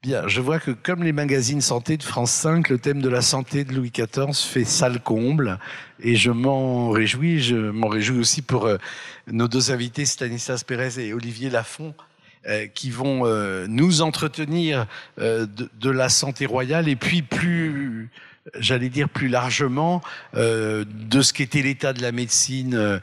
Bien, je vois que comme les magazines santé de France 5, le thème de la santé de Louis XIV fait salle comble et je m'en réjouis. Je m'en réjouis aussi pour nos deux invités, Stanislas Pérez et Olivier Lafont, qui vont nous entretenir de la santé royale et puis plus, j'allais dire plus largement, de ce qu'était l'état de la médecine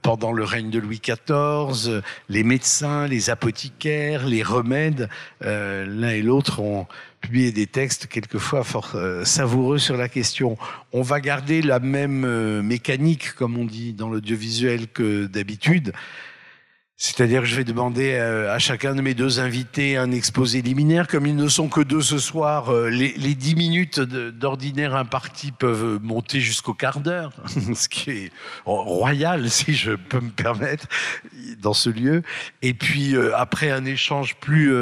pendant le règne de Louis XIV, les médecins, les apothicaires, les remèdes. L'un et l'autre ont publié des textes quelquefois fort savoureux sur la question. On va garder la même mécanique, comme on dit dans l'audiovisuel, que d'habitude. C'est-à-dire que je vais demander à chacun de mes deux invités un exposé liminaire. Comme ils ne sont que deux ce soir, les 10 minutes d'ordinaire imparties peuvent monter jusqu'au quart d'heure, ce qui est royal, si je peux me permettre, dans ce lieu. Et puis, après un échange plus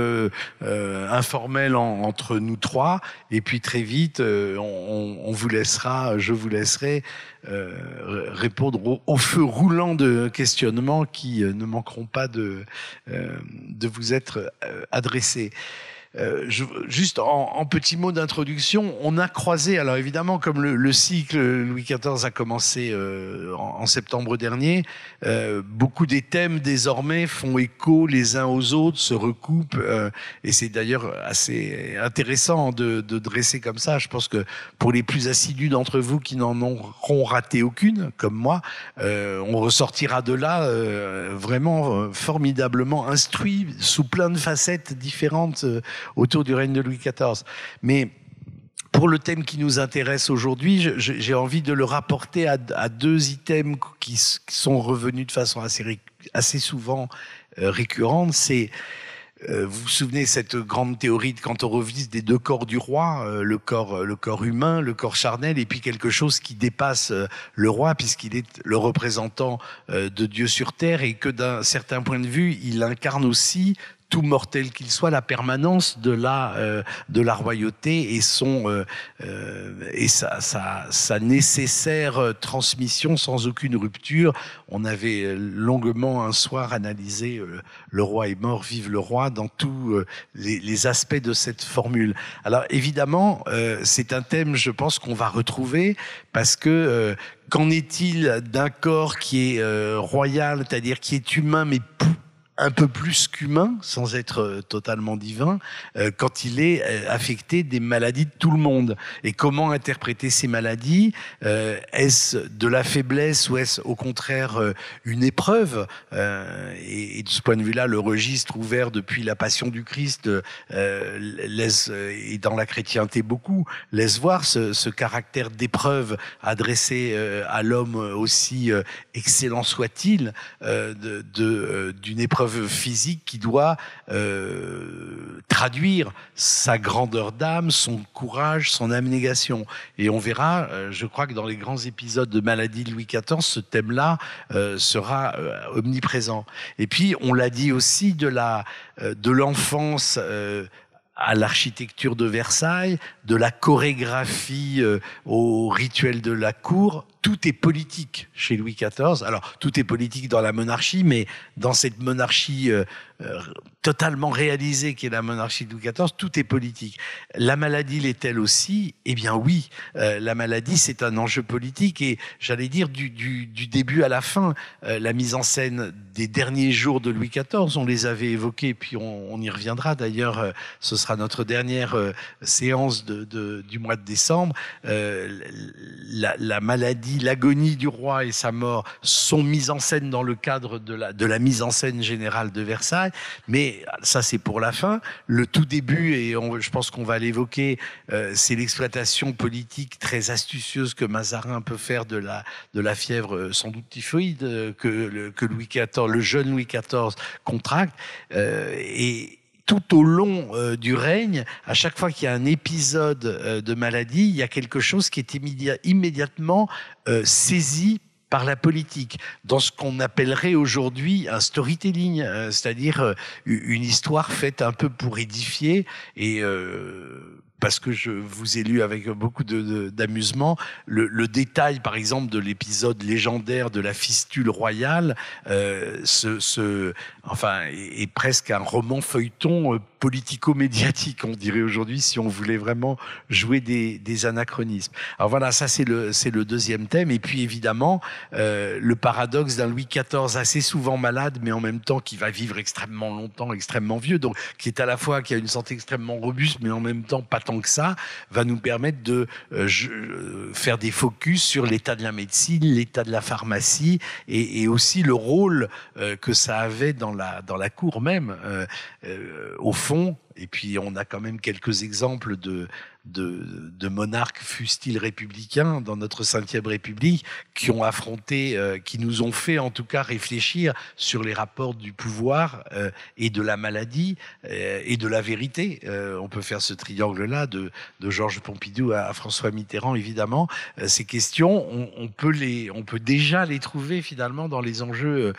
informel entre nous trois, et puis très vite, on vous laissera, je vous laisserai répondre au feu roulant de questionnements qui ne manqueront pas de vous être adressés. Juste en petits mots d'introduction, on a croisé, alors évidemment comme le cycle Louis XIV a commencé en septembre dernier, beaucoup des thèmes désormais font écho les uns aux autres, se recoupent, et c'est d'ailleurs assez intéressant de dresser comme ça. Je pense que pour les plus assidus d'entre vous qui n'en auront raté aucune, comme moi, on ressortira de là vraiment formidablement instruit sous plein de facettes différentes autour du règne de Louis XIV. Mais pour le thème qui nous intéresse aujourd'hui, j'ai envie de le rapporter à deux items qui sont revenus de façon assez souvent récurrente. C'est vous vous souvenez cette grande théorie de Kantorowicz des deux corps du roi, le corps humain, le corps charnel, et puis quelque chose qui dépasse le roi puisqu'il est le représentant de Dieu sur terre et que d'un certain point de vue, il incarne aussi, tout mortel qu'il soit, la permanence de la royauté et sa nécessaire transmission sans aucune rupture. On avait longuement un soir analysé le roi est mort, vive le roi, dans tous les aspects de cette formule. Alors évidemment, c'est un thème, je pense, qu'on va retrouver parce que qu'en est-il d'un corps qui est royal, c'est-à-dire qui est humain mais un peu plus qu'humain, sans être totalement divin, quand il est affecté des maladies de tout le monde. Et comment interpréter ces maladies ? Est-ce de la faiblesse ou est-ce au contraire une épreuve ? Et de ce point de vue-là, le registre ouvert depuis la Passion du Christ laisse, et dans la chrétienté beaucoup, laisse voir ce caractère d'épreuve adressé à l'homme aussi excellent soit-il, d'une épreuve physique qui doit traduire sa grandeur d'âme, son courage, son abnégation. Et on verra, je crois que dans les grands épisodes de maladie de Louis XIV, ce thème-là sera omniprésent. Et puis, on l'a dit aussi, de l'enfance à l'architecture de Versailles, de la chorégraphie au rituel de la cour, tout est politique chez Louis XIV. Alors, tout est politique dans la monarchie, mais dans cette monarchie totalement réalisée qu'est la monarchie de Louis XIV, tout est politique. La maladie l'est-elle aussi ? Eh bien oui, la maladie c'est un enjeu politique et j'allais dire du début à la fin. La mise en scène des derniers jours de Louis XIV, on les avait évoqués, puis on y reviendra d'ailleurs, ce sera notre dernière séance du mois de décembre. La maladie, l'agonie du roi et sa mort sont mises en scène dans le cadre de la mise en scène générale de Versailles, mais ça c'est pour la fin. Le tout début, et je pense qu'on va l'évoquer, c'est l'exploitation politique très astucieuse que Mazarin peut faire de la fièvre sans doute typhoïde que Louis XIV, le jeune Louis XIV contracte, et tout au long du règne, à chaque fois qu'il y a un épisode de maladie, il y a quelque chose qui est immédiatement saisi par la politique, dans ce qu'on appellerait aujourd'hui un storytelling, c'est-à-dire une histoire faite un peu pour édifier et parce que je vous ai lu avec beaucoup d'amusement, le détail, par exemple, de l'épisode légendaire de la fistule royale, enfin, est presque un roman feuilleton politico-médiatique, on dirait aujourd'hui, si on voulait vraiment jouer des anachronismes. Alors voilà, ça c'est le deuxième thème. Et puis évidemment, le paradoxe d'un Louis XIV assez souvent malade, mais en même temps qui va vivre extrêmement longtemps, extrêmement vieux, donc qui est à la fois, qui a une santé extrêmement robuste, mais en même temps pas tant que ça, va nous permettre de faire des focus sur l'état de la médecine, l'état de la pharmacie, et aussi le rôle que ça avait dans la cour même, au fond. Et puis on a quand même quelques exemples de monarques, fussent-ils républicains, dans notre 5e République, qui ont affronté, qui nous ont fait en tout cas réfléchir sur les rapports du pouvoir et de la maladie et de la vérité. On peut faire ce triangle-là de Georges Pompidou à François Mitterrand, évidemment. Ces questions, on peut déjà les trouver finalement dans les enjeux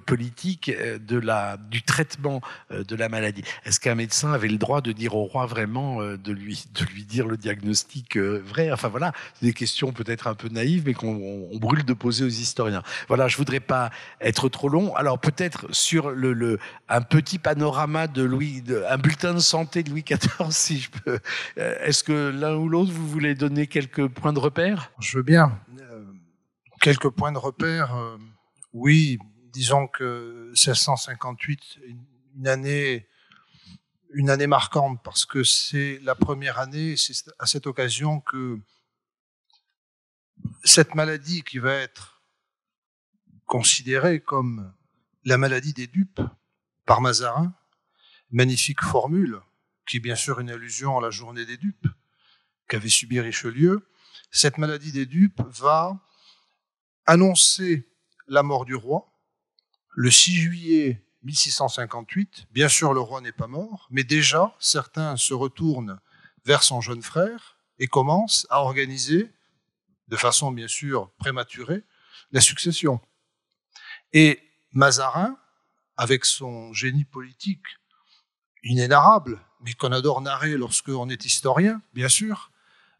politiques du traitement de la maladie. Est-ce qu'un médecin avait le droit de dire au roi vraiment, de lui dire le diagnostic vrai? Enfin voilà, des questions peut-être un peu naïves, mais qu'on brûle de poser aux historiens. Voilà, je voudrais pas être trop long. Alors peut-être sur un petit panorama un bulletin de santé de Louis XIV, si je peux. Est-ce que l'un ou l'autre, vous voulez donner quelques points de repère? Je veux bien. Quelques points de repère. Oui, disons que 1658, une année marquante, parce que c'est la première année, c'est à cette occasion que cette maladie qui va être considérée comme la maladie des dupes par Mazarin, magnifique formule, qui est bien sûr une allusion à la journée des dupes qu'avait subi Richelieu, cette maladie des dupes va annoncer la mort du roi le 6 juillet 1658. Bien sûr, le roi n'est pas mort, mais déjà, certains se retournent vers son jeune frère et commencent à organiser, de façon bien sûr prématurée, la succession. Et Mazarin, avec son génie politique inénarrable, mais qu'on adore narrer lorsqu'on est historien, bien sûr,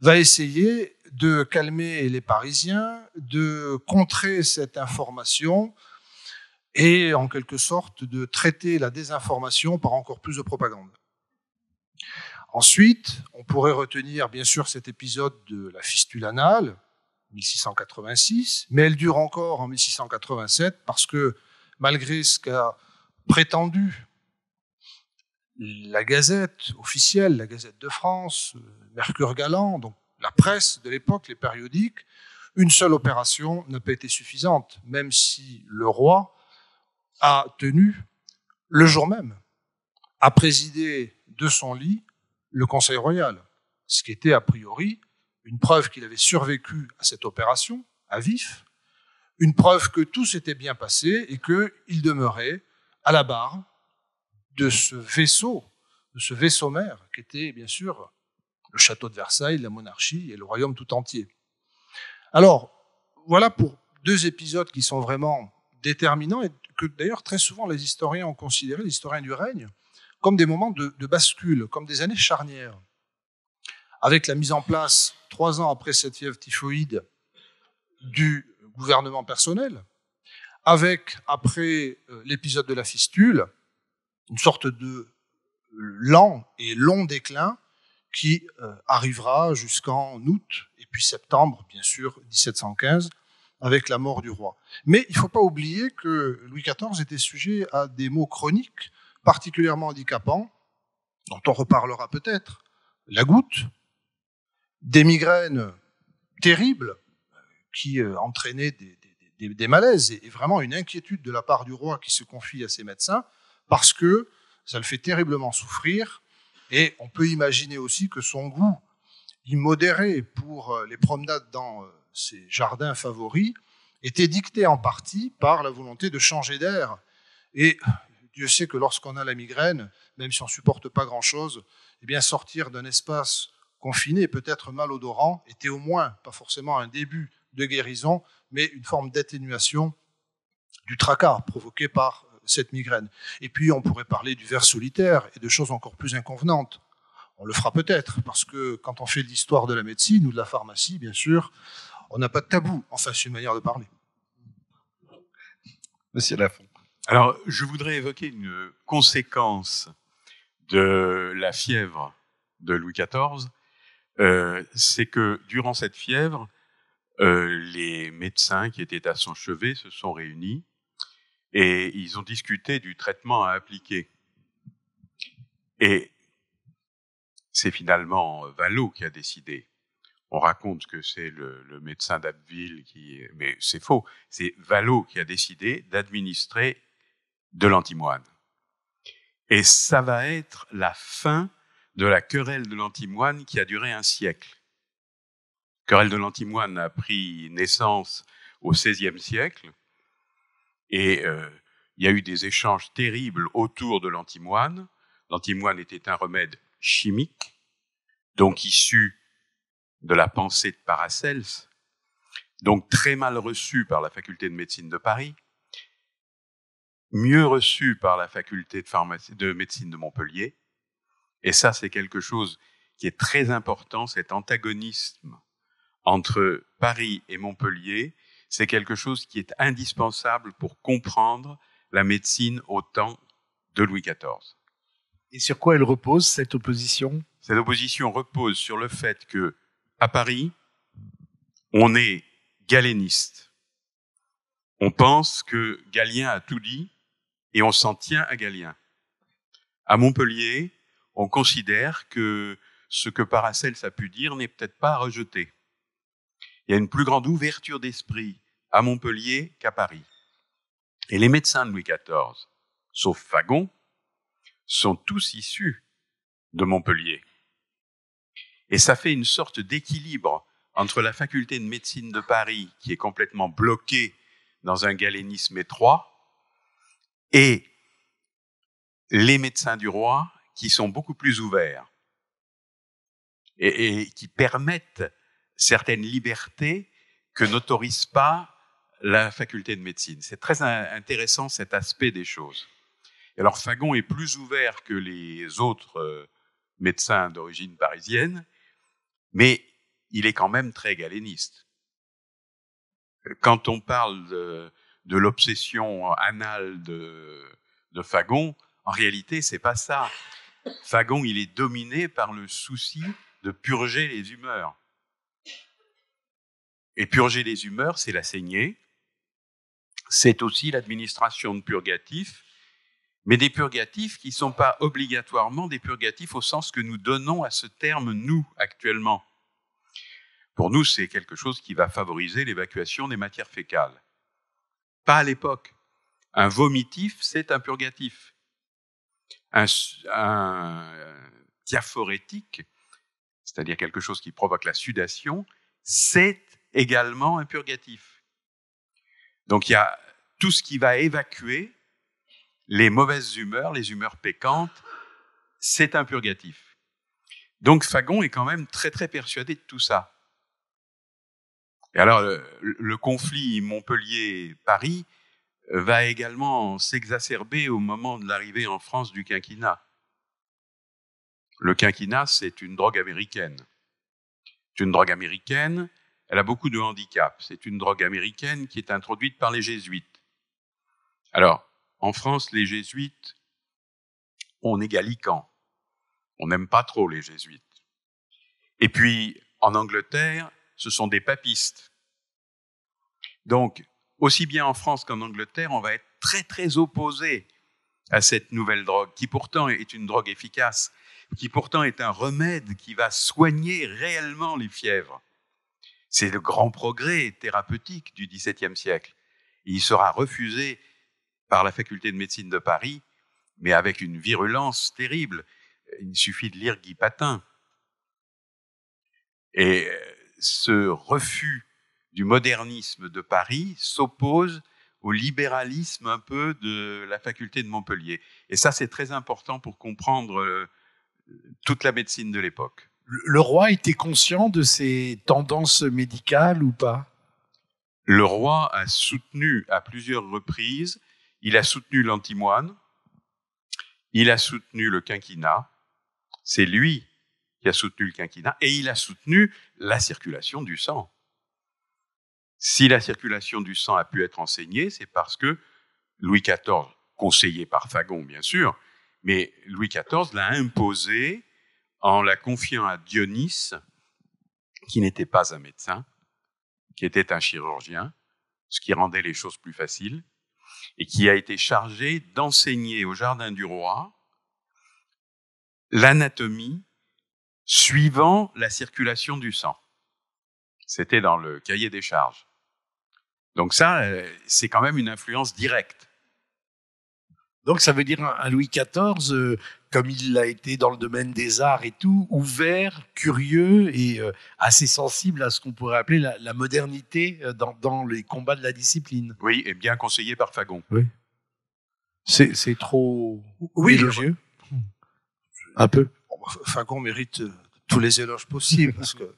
va essayer de calmer les Parisiens, de contrer cette information et en quelque sorte de traiter la désinformation par encore plus de propagande. Ensuite, on pourrait retenir bien sûr cet épisode de la fistule anale, 1686, mais elle dure encore en 1687 parce que malgré ce qu'a prétendu la Gazette officielle, la Gazette de France, Mercure Galant, donc la presse de l'époque, les périodiques, une seule opération n'a pas été suffisante, même si le roi a tenu, le jour même, à présider de son lit le Conseil royal, ce qui était a priori une preuve qu'il avait survécu à cette opération, à vif, une preuve que tout s'était bien passé et qu'il demeurait à la barre de ce vaisseau mère, qui était bien sûr le château de Versailles, la monarchie et le royaume tout entier. Alors, voilà pour 2 épisodes qui sont vraiment déterminants et que d'ailleurs très souvent les historiens ont considéré, les historiens du règne, comme des moments de bascule, comme des années charnières. Avec la mise en place, 3 ans après cette fièvre typhoïde, du gouvernement personnel, avec, après l'épisode de la fistule, une sorte de lent et long déclin qui arrivera jusqu'en août et puis septembre, bien sûr, 1715, avec la mort du roi. Mais il ne faut pas oublier que Louis XIV était sujet à des maux chroniques particulièrement handicapants, dont on reparlera peut-être, la goutte, des migraines terribles qui entraînaient des malaises et vraiment une inquiétude de la part du roi qui se confie à ses médecins parce que ça le fait terriblement souffrir et on peut imaginer aussi que son goût immodéré pour les promenades dans ses jardins favoris était dicté en partie par la volonté de changer d'air. Et Dieu sait que lorsqu'on a la migraine, même si on ne supporte pas grand-chose, eh bien sortir d'un espace confiné, peut-être malodorant, était au moins, pas forcément un début de guérison, mais une forme d'atténuation du tracas provoqué par cette migraine. Et puis on pourrait parler du ver solitaire et de choses encore plus inconvenantes. On le fera peut-être, parce que quand on fait l'histoire de la médecine ou de la pharmacie, bien sûr, on n'a pas de tabou. Enfin, c'est une manière de parler. Monsieur Lafont. Alors, je voudrais évoquer une conséquence de la fièvre de Louis XIV. C'est que durant cette fièvre, les médecins qui étaient à son chevet se sont réunis et ils ont discuté du traitement à appliquer. Et c'est finalement Vallot qui a décidé. On raconte que c'est le médecin d'Abbeville mais c'est faux. C'est Vallot qui a décidé d'administrer de l'antimoine. Et ça va être la fin de la querelle de l'antimoine qui a duré un siècle. La querelle de l'antimoine a pris naissance au XVIe siècle et il y a eu des échanges terribles autour de l'antimoine. L'antimoine était un remède chimique, donc issu de la pensée de Paracelse, donc très mal reçu par la faculté de médecine de Paris, mieux reçu par la faculté de médecine de Montpellier. Et ça, c'est quelque chose qui est très important, cet antagonisme entre Paris et Montpellier, c'est quelque chose qui est indispensable pour comprendre la médecine au temps de Louis XIV. Et sur quoi elle repose, cette opposition ? Cette opposition repose sur le fait que, à Paris, on est galéniste. On pense que Galien a tout dit et on s'en tient à Galien. À Montpellier, on considère que ce que Paracelse a pu dire n'est peut-être pas à rejeter. Il y a une plus grande ouverture d'esprit à Montpellier qu'à Paris. Et les médecins de Louis XIV, sauf Fagon, sont tous issus de Montpellier. Et ça fait une sorte d'équilibre entre la faculté de médecine de Paris, qui est complètement bloquée dans un galénisme étroit, et les médecins du roi, qui sont beaucoup plus ouverts et qui permettent certaines libertés que n'autorise pas la faculté de médecine. C'est très intéressant cet aspect des choses. Et alors Fagon est plus ouvert que les autres médecins d'origine parisienne, mais il est quand même très galéniste. Quand on parle de l'obsession anale de Fagon, en réalité, c'est pas ça. Fagon, il est dominé par le souci de purger les humeurs. Et purger les humeurs, c'est la saignée. C'est aussi l'administration de purgatifs, mais des purgatifs qui ne sont pas obligatoirement des purgatifs au sens que nous donnons à ce terme « nous » actuellement. Pour nous, c'est quelque chose qui va favoriser l'évacuation des matières fécales. Pas à l'époque. Un vomitif, c'est un purgatif. Un diaphorétique, c'est-à-dire quelque chose qui provoque la sudation, c'est également un purgatif. Donc il y a tout ce qui va évacuer les mauvaises humeurs, les humeurs pécantes, c'est un purgatif. Donc Fagon est quand même très très persuadé de tout ça. Et alors le conflit Montpellier-Paris va également s'exacerber au moment de l'arrivée en France du quinquennat. Le quinquennat, c'est une drogue américaine. C'est une drogue américaine, elle a beaucoup de handicaps. C'est une drogue américaine qui est introduite par les jésuites. Alors, en France, les jésuites, on est gallicans. On n'aime pas trop les jésuites. Et puis, en Angleterre, ce sont des papistes. Donc, aussi bien en France qu'en Angleterre, on va être très, très opposé à cette nouvelle drogue, qui pourtant est une drogue efficace, qui pourtant est un remède qui va soigner réellement les fièvres. C'est le grand progrès thérapeutique du XVIIe siècle. Et il sera refusé par la faculté de médecine de Paris, mais avec une virulence terrible. Il suffit de lire Guy Patin. Et ce refus du modernisme de Paris s'oppose au libéralisme un peu de la faculté de Montpellier. Et ça, c'est très important pour comprendre toute la médecine de l'époque. Le roi était conscient de ces tendances médicales ou pas ? Le roi a soutenu à plusieurs reprises, il a soutenu l'antimoine, il a soutenu le quinquennat. C'est lui qui a soutenu le quinquennat, et il a soutenu la circulation du sang. Si la circulation du sang a pu être enseignée, c'est parce que Louis XIV, conseillé par Fagon bien sûr, mais Louis XIV l'a imposée en la confiant à Dionys, qui n'était pas un médecin, qui était un chirurgien, ce qui rendait les choses plus faciles, et qui a été chargé d'enseigner au Jardin du Roi l'anatomie suivant la circulation du sang. C'était dans le cahier des charges. Donc ça, c'est quand même une influence directe. Donc ça veut dire un Louis XIV, comme il l'a été dans le domaine des arts et tout, ouvert, curieux et assez sensible à ce qu'on pourrait appeler la modernité dans les combats de la discipline. Oui, et bien conseillé par Fagon. Oui. C'est trop élogieux. Un peu. Fagon mérite tous les éloges possibles parce que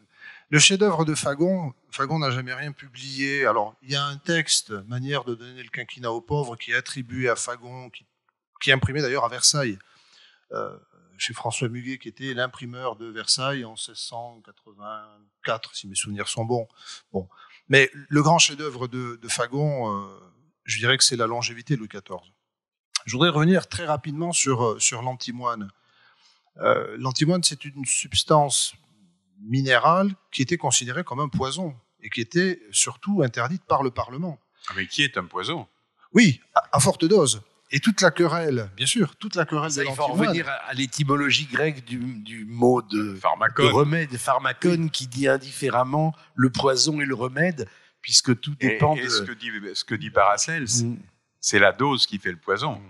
le chef-d'œuvre de Fagon n'a jamais rien publié. Alors, il y a un texte, Manière de donner le quinquennat aux pauvres, qui est attribué à Fagon, qui est imprimé d'ailleurs à Versailles, chez François Muguet, qui était l'imprimeur de Versailles en 1684, si mes souvenirs sont bons. Bon. Mais le grand chef-d'œuvre de Fagon, je dirais que c'est la longévité de Louis XIV. Je voudrais revenir très rapidement sur l'antimoine. L'antimoine, c'est une substance minérale qui était considérée comme un poison et qui était surtout interdite par le Parlement. Mais qui est un poison? Oui, à forte dose. Et toute la querelle, bien sûr, toute la querelle de l'antimoine. Il faut revenir à l'étymologie grecque du mot de remède, pharmacone, qui dit indifféremment le poison et le remède, puisque tout dépend de... Ce que dit Paracelse, c'est la dose qui fait le poison.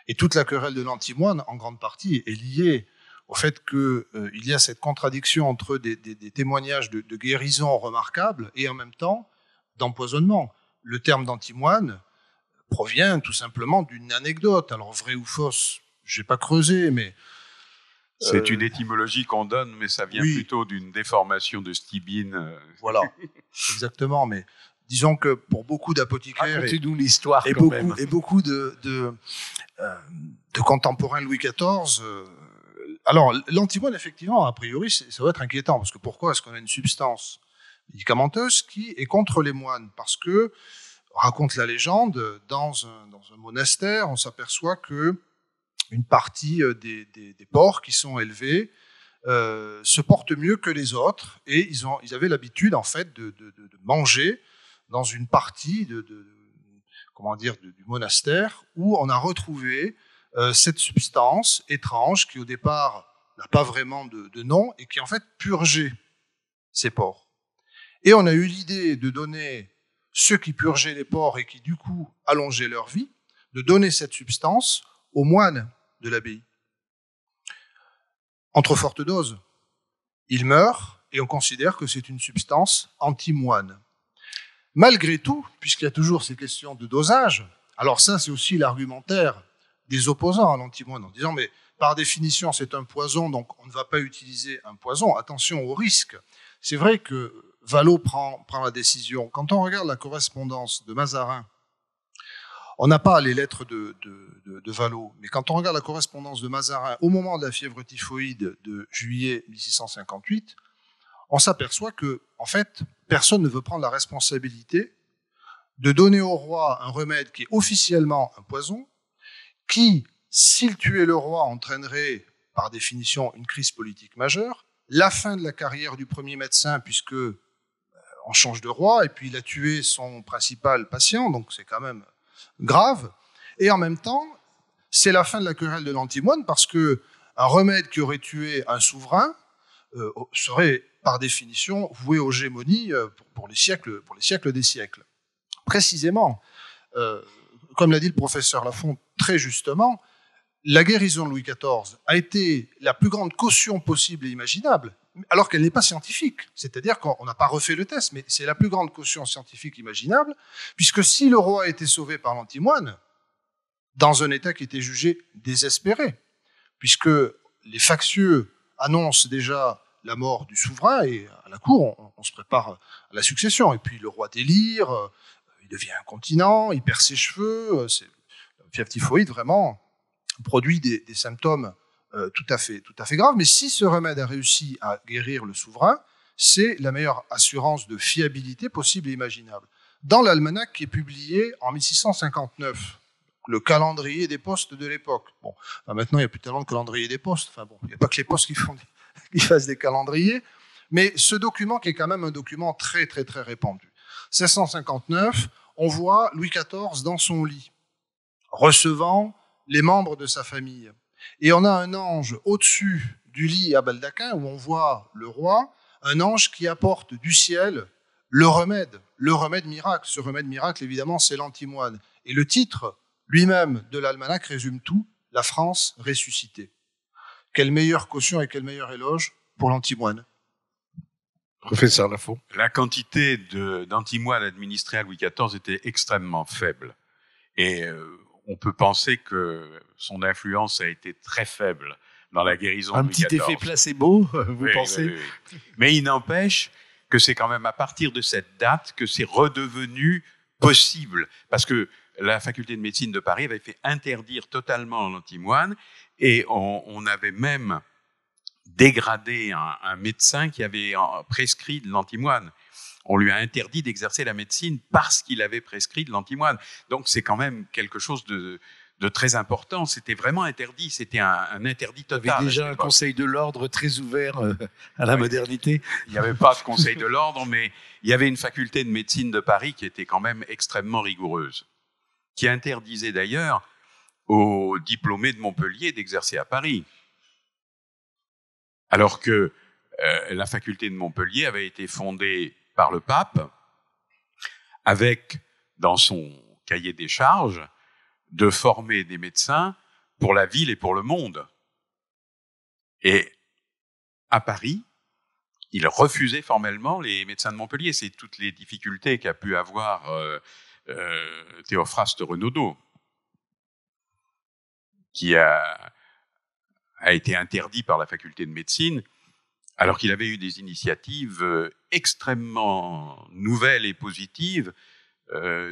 Et toute la querelle de l'antimoine, en grande partie, est liée au fait qu'il y a cette contradiction entre des témoignages de guérison remarquables et en même temps d'empoisonnement. Le terme d'antimoine provient tout simplement d'une anecdote. Alors, vrai ou fausse, je n'ai pas creusé, mais... C'est une étymologie qu'on donne, mais ça vient plutôt d'une déformation de Stibine. Voilà, exactement, mais... Disons que pour beaucoup d'apothicaires l'histoire et beaucoup de contemporains de Louis XIV, alors l'antimoine, effectivement, a priori, ça doit être inquiétant, parce que pourquoi est-ce qu'on a une substance médicamenteuse qui est contre les moines? Parce que, raconte la légende, dans un monastère, on s'aperçoit que une partie des porcs qui sont élevés se portent mieux que les autres, et ils avaient l'habitude, en fait, de manger dans une partie du monastère où on a retrouvé cette substance étrange qui au départ n'a pas vraiment de nom et qui en fait purgeait ces porcs. Et on a eu l'idée de donner ceux qui purgeaient les porcs et qui du coup allongeaient leur vie, de donner cette substance aux moines de l'abbaye. Entre fortes doses, ils meurent et on considère que c'est une substance anti-moine. Malgré tout, puisqu'il y a toujours ces questions de dosage, alors ça c'est aussi l'argumentaire des opposants à l'antimoine, en disant mais par définition c'est un poison, donc on ne va pas utiliser un poison, attention au risque. C'est vrai que Vallot prend la décision. Quand on regarde la correspondance de Mazarin, on n'a pas les lettres de Vallot, mais quand on regarde la correspondance de Mazarin au moment de la fièvre typhoïde de juillet 1658, on s'aperçoit que, en fait, personne ne veut prendre la responsabilité de donner au roi un remède qui est officiellement un poison, qui, s'il tuait le roi, entraînerait, par définition, une crise politique majeure, la fin de la carrière du premier médecin, puisque on change de roi, et puis il a tué son principal patient, donc c'est quand même grave. Et en même temps, c'est la fin de la querelle de l'antimoine, parce que un remède qui aurait tué un souverain serait par définition voué aux gémonies pour les siècles des siècles. Précisément, comme l'a dit le professeur Lafont très justement, la guérison de Louis XIV a été la plus grande caution possible et imaginable, alors qu'elle n'est pas scientifique. C'est-à-dire qu'on n'a pas refait le test, mais c'est la plus grande caution scientifique imaginable, puisque si le roi a été sauvé par l'antimoine, dans un état qui était jugé désespéré, puisque les factieux annoncent déjà la mort du souverain, et à la cour, on se prépare à la succession. Et puis le roi délire, il devient incontinent, il perd ses cheveux. La fièvre typhoïde, vraiment, produit des symptômes tout à fait grave. Mais si ce remède a réussi à guérir le souverain, c'est la meilleure assurance de fiabilité possible et imaginable. Dans l'almanach qui est publié en 1659, le calendrier des postes de l'époque. Bon, maintenant, il n'y a plus tellement de calendrier des postes. Enfin bon, il n'y a pas que les postes qui fassent des calendriers. Mais ce document qui est quand même un document très répandu. 1659, on voit Louis XIV dans son lit, recevant les membres de sa famille. Et on a un ange au-dessus du lit à baldaquin, où on voit le roi, un ange qui apporte du ciel le remède miracle. Ce remède miracle, évidemment, c'est l'antimoine. Et le titre lui-même de l'almanach résume tout, la France ressuscitée. Quelle meilleure caution et quel meilleur éloge pour l'antimoine. Professeur Lafont. La quantité d'antimoine administrée à Louis XIV était extrêmement faible. Et on peut penser que son influence a été très faible dans la guérison de Louis XIV. Un petit effet placebo, vous pensez? Oui. Mais il n'empêche que c'est quand même à partir de cette date que c'est redevenu possible. Parce que la faculté de médecine de Paris avait fait interdire totalement l'antimoine et on avait même dégradé un médecin qui avait prescrit de l'antimoine. On lui a interdit d'exercer la médecine parce qu'il avait prescrit de l'antimoine. Donc c'est quand même quelque chose de très important. C'était vraiment interdit. C'était un interdit total. Il y avait déjà un conseil de l'ordre très ouvert à la modernité. Il n'y avait pas de conseil de l'ordre, mais il y avait une faculté de médecine de Paris qui était quand même extrêmement rigoureuse, qui interdisait d'ailleurs aux diplômés de Montpellier d'exercer à Paris. Alors que la faculté de Montpellier avait été fondée par le pape avec, dans son cahier des charges, de former des médecins pour la ville et pour le monde. Et à Paris, il refusait formellement les médecins de Montpellier. C'est toutes les difficultés qu'a pu avoir Théophraste Renaudot, qui a été interdit par la faculté de médecine, alors qu'il avait eu des initiatives extrêmement nouvelles et positives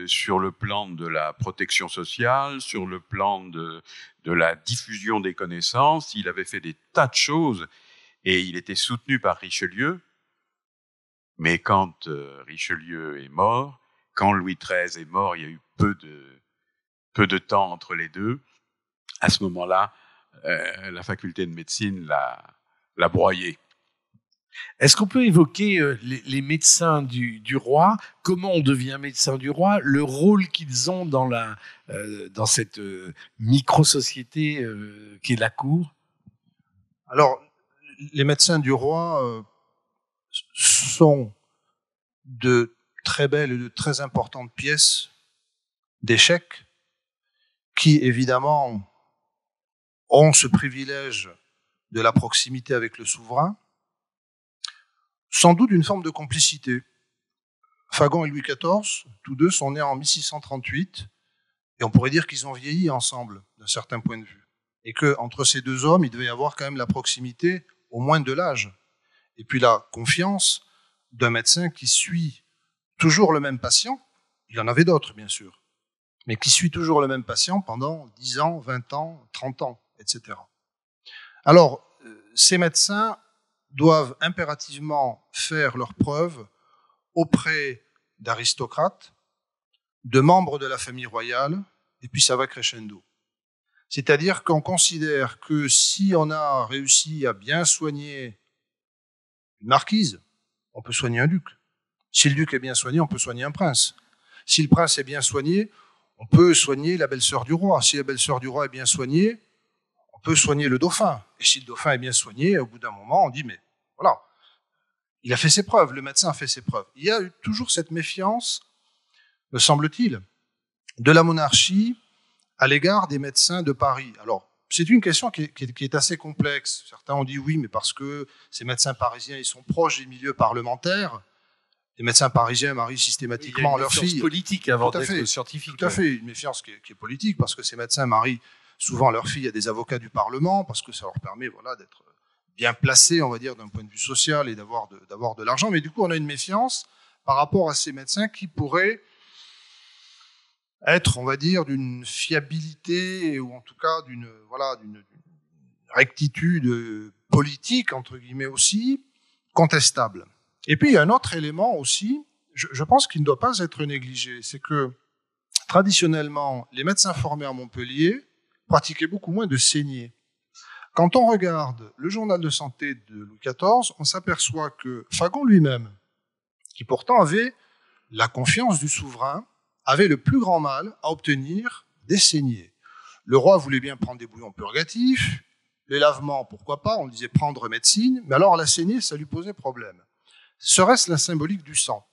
sur le plan de la protection sociale, sur le plan de la diffusion des connaissances. Il avait fait des tas de choses et il était soutenu par Richelieu. Mais quand Richelieu est mort, quand Louis XIII est mort, il y a eu peu de temps entre les deux. À ce moment-là, la faculté de médecine l'a broyé. Est-ce qu'on peut évoquer les médecins du roi? Comment on devient médecin du roi? Le rôle qu'ils ont dans cette micro-société qui est la cour? Alors, les médecins du roi sont de très belles et de très importantes pièces d'échecs qui, évidemment, ont ce privilège de la proximité avec le souverain, sans doute d'une forme de complicité. Fagon et Louis XIV, tous deux sont nés en 1638, et on pourrait dire qu'ils ont vieilli ensemble, d'un certain point de vue. Et qu'entre ces deux hommes, il devait y avoir quand même la proximité, au moins de l'âge. Et puis la confiance d'un médecin qui suit toujours le même patient. Il y en avait d'autres, bien sûr, mais qui suit toujours le même patient pendant 10 ans, 20 ans, 30 ans, etc. Alors, ces médecins doivent impérativement faire leurs preuves auprès d'aristocrates, de membres de la famille royale, et puis ça va crescendo. C'est-à-dire qu'on considère que si on a réussi à bien soigner une marquise, on peut soigner un duc. Si le duc est bien soigné, on peut soigner un prince. Si le prince est bien soigné, on peut soigner la belle-sœur du roi. Si la belle-sœur du roi est bien soignée, on peut soigner le dauphin. Et si le dauphin est bien soigné, au bout d'un moment, on dit, mais voilà, il a fait ses preuves, le médecin a fait ses preuves. Il y a eu toujours cette méfiance, me semble-t-il, de la monarchie à l'égard des médecins de Paris. Alors, c'est une question qui est assez complexe. Certains ont dit oui, mais parce que ces médecins parisiens, ils sont proches des milieux parlementaires. Les médecins parisiens marient systématiquement leurs filles. Il y a une méfiance politique avant d'être scientifique. Tout à fait, une méfiance qui est politique, parce que ces médecins marient souvent leurs filles à des avocats du Parlement, parce que ça leur permet d'être bien placés, on va dire, d'un point de vue social et d'avoir de l'argent. Mais du coup, on a une méfiance par rapport à ces médecins qui pourraient être, on va dire, d'une fiabilité, ou en tout cas d'une rectitude politique, entre guillemets aussi, contestable. Et puis, il y a un autre élément aussi, je pense qu'il ne doit pas être négligé, c'est que traditionnellement, les médecins formés à Montpellier pratiquaient beaucoup moins de saignées. Quand on regarde le journal de santé de Louis XIV, on s'aperçoit que Fagon lui-même, qui pourtant avait la confiance du souverain, avait le plus grand mal à obtenir des saignées. Le roi voulait bien prendre des bouillons purgatifs, les lavements, pourquoi pas, on disait prendre médecine, mais alors la saignée, ça lui posait problème. Serait-ce la symbolique du sang?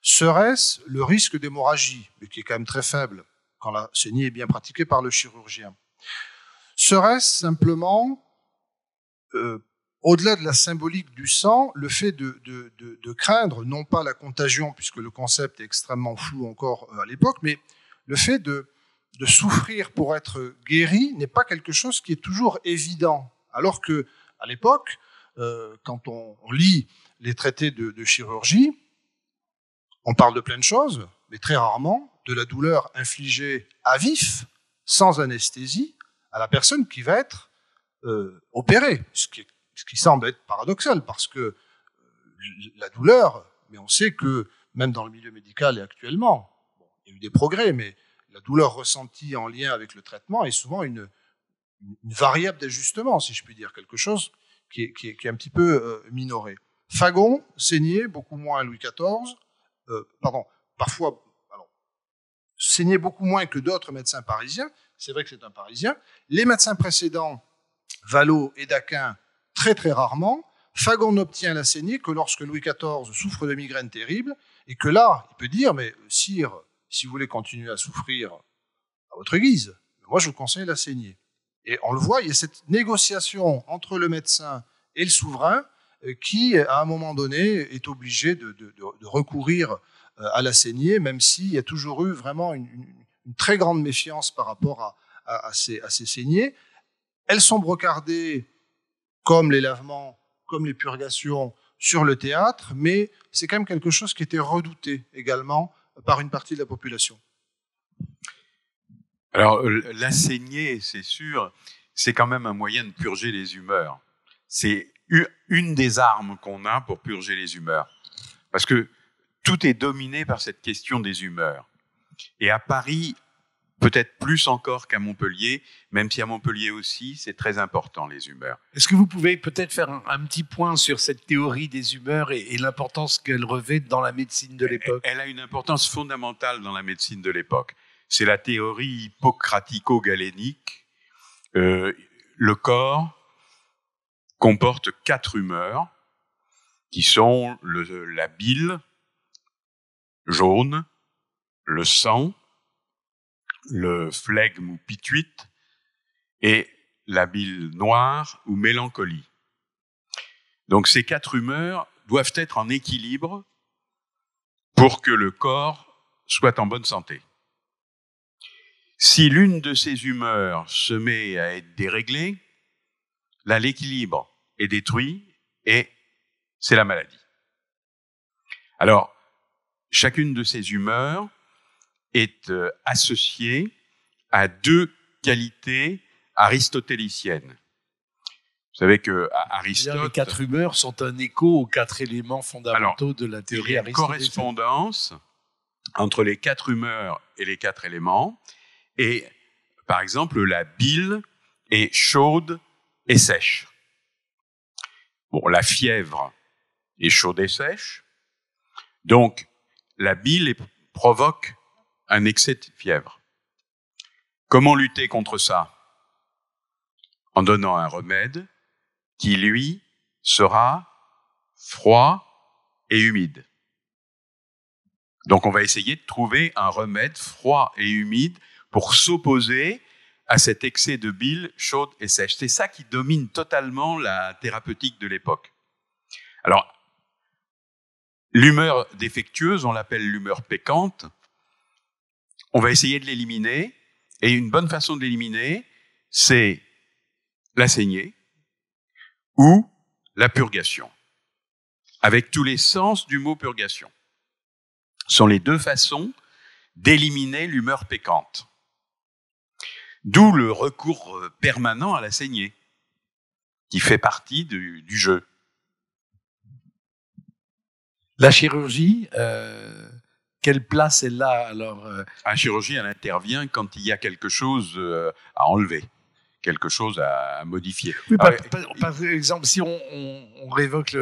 Serait-ce le risque d'hémorragie, mais qui est quand même très faible quand la saignée est bien pratiquée par le chirurgien? Serait-ce simplement, au-delà de la symbolique du sang, le fait de craindre, non pas la contagion, puisque le concept est extrêmement flou encore à l'époque, mais le fait de souffrir pour être guéri n'est pas quelque chose qui est toujours évident. Alors que, à l'époque, quand on lit les traités de chirurgie, on parle de plein de choses, mais très rarement de la douleur infligée à vif, sans anesthésie, à la personne qui va être opérée. Ce qui semble être paradoxal, parce que la douleur, mais on sait que même dans le milieu médical et actuellement, bon, il y a eu des progrès, mais la douleur ressentie en lien avec le traitement est souvent une variable d'ajustement, si je puis dire, quelque chose qui est un petit peu minoré. Fagon saignait beaucoup moins à Louis XIV, parfois, saignait beaucoup moins que d'autres médecins parisiens, c'est vrai que c'est un Parisien. Les médecins précédents, Vallot et Daquin, très très rarement. Fagon n'obtient la saignée que lorsque Louis XIV souffre de migraines terribles, et que là, il peut dire, mais sire, si vous voulez continuer à souffrir à votre guise, moi je vous conseille la saignée. Et on le voit, il y a cette négociation entre le médecin et le souverain qui, à un moment donné, est obligé de recourir à la saignée, même s'il y a toujours eu vraiment une très grande méfiance par rapport à ces saignées. Elles sont brocardées comme les lavements, comme les purgations sur le théâtre, mais c'est quand même quelque chose qui était redouté également par une partie de la population. Alors, la saignée, c'est sûr, c'est quand même un moyen de purger les humeurs. C'est une des armes qu'on a pour purger les humeurs. Parce que tout est dominé par cette question des humeurs. Et à Paris, peut-être plus encore qu'à Montpellier, même si à Montpellier aussi, c'est très important, les humeurs. Est-ce que vous pouvez peut-être faire un petit point sur cette théorie des humeurs et l'importance qu'elle revêt dans la médecine de l'époque? Elle a une importance fondamentale dans la médecine de l'époque. C'est la théorie hippocratico-galénique. Le corps comporte 4 humeurs, qui sont la bile jaune, le sang, le flegme ou pituite, et la bile noire ou mélancolie. Donc ces 4 humeurs doivent être en équilibre pour que le corps soit en bonne santé. Si l'une de ces humeurs se met à être déréglée, là l'équilibre est détruit et c'est la maladie. Alors, chacune de ces humeurs est associée à 2 qualités aristotéliciennes. Vous savez que Aristote... Les 4 humeurs sont un écho aux 4 éléments fondamentaux de la théorie aristotélicienne. Il y a une correspondance entre les 4 humeurs et les 4 éléments. Et, par exemple, la bile est chaude et sèche. Bon, la fièvre est chaude et sèche. Donc, la bile provoque un excès de fièvre. Comment lutter contre ça? En donnant un remède qui, lui, sera froid et humide. Donc, on va essayer de trouver un remède froid et humide pour s'opposer à cet excès de bile chaude et sèche. C'est ça qui domine totalement la thérapeutique de l'époque. Alors, l'humeur défectueuse, on l'appelle l'humeur pécante. On va essayer de l'éliminer. Et une bonne façon de l'éliminer, c'est la saignée ou la purgation. Avec tous les sens du mot purgation. Ce sont les 2 façons d'éliminer l'humeur pécante. D'où le recours permanent à la saignée. qui fait partie du jeu. La chirurgie, quelle place elle a alors La chirurgie, elle intervient quand il y a quelque chose à enlever, quelque chose à modifier. Oui, par exemple, si on révoque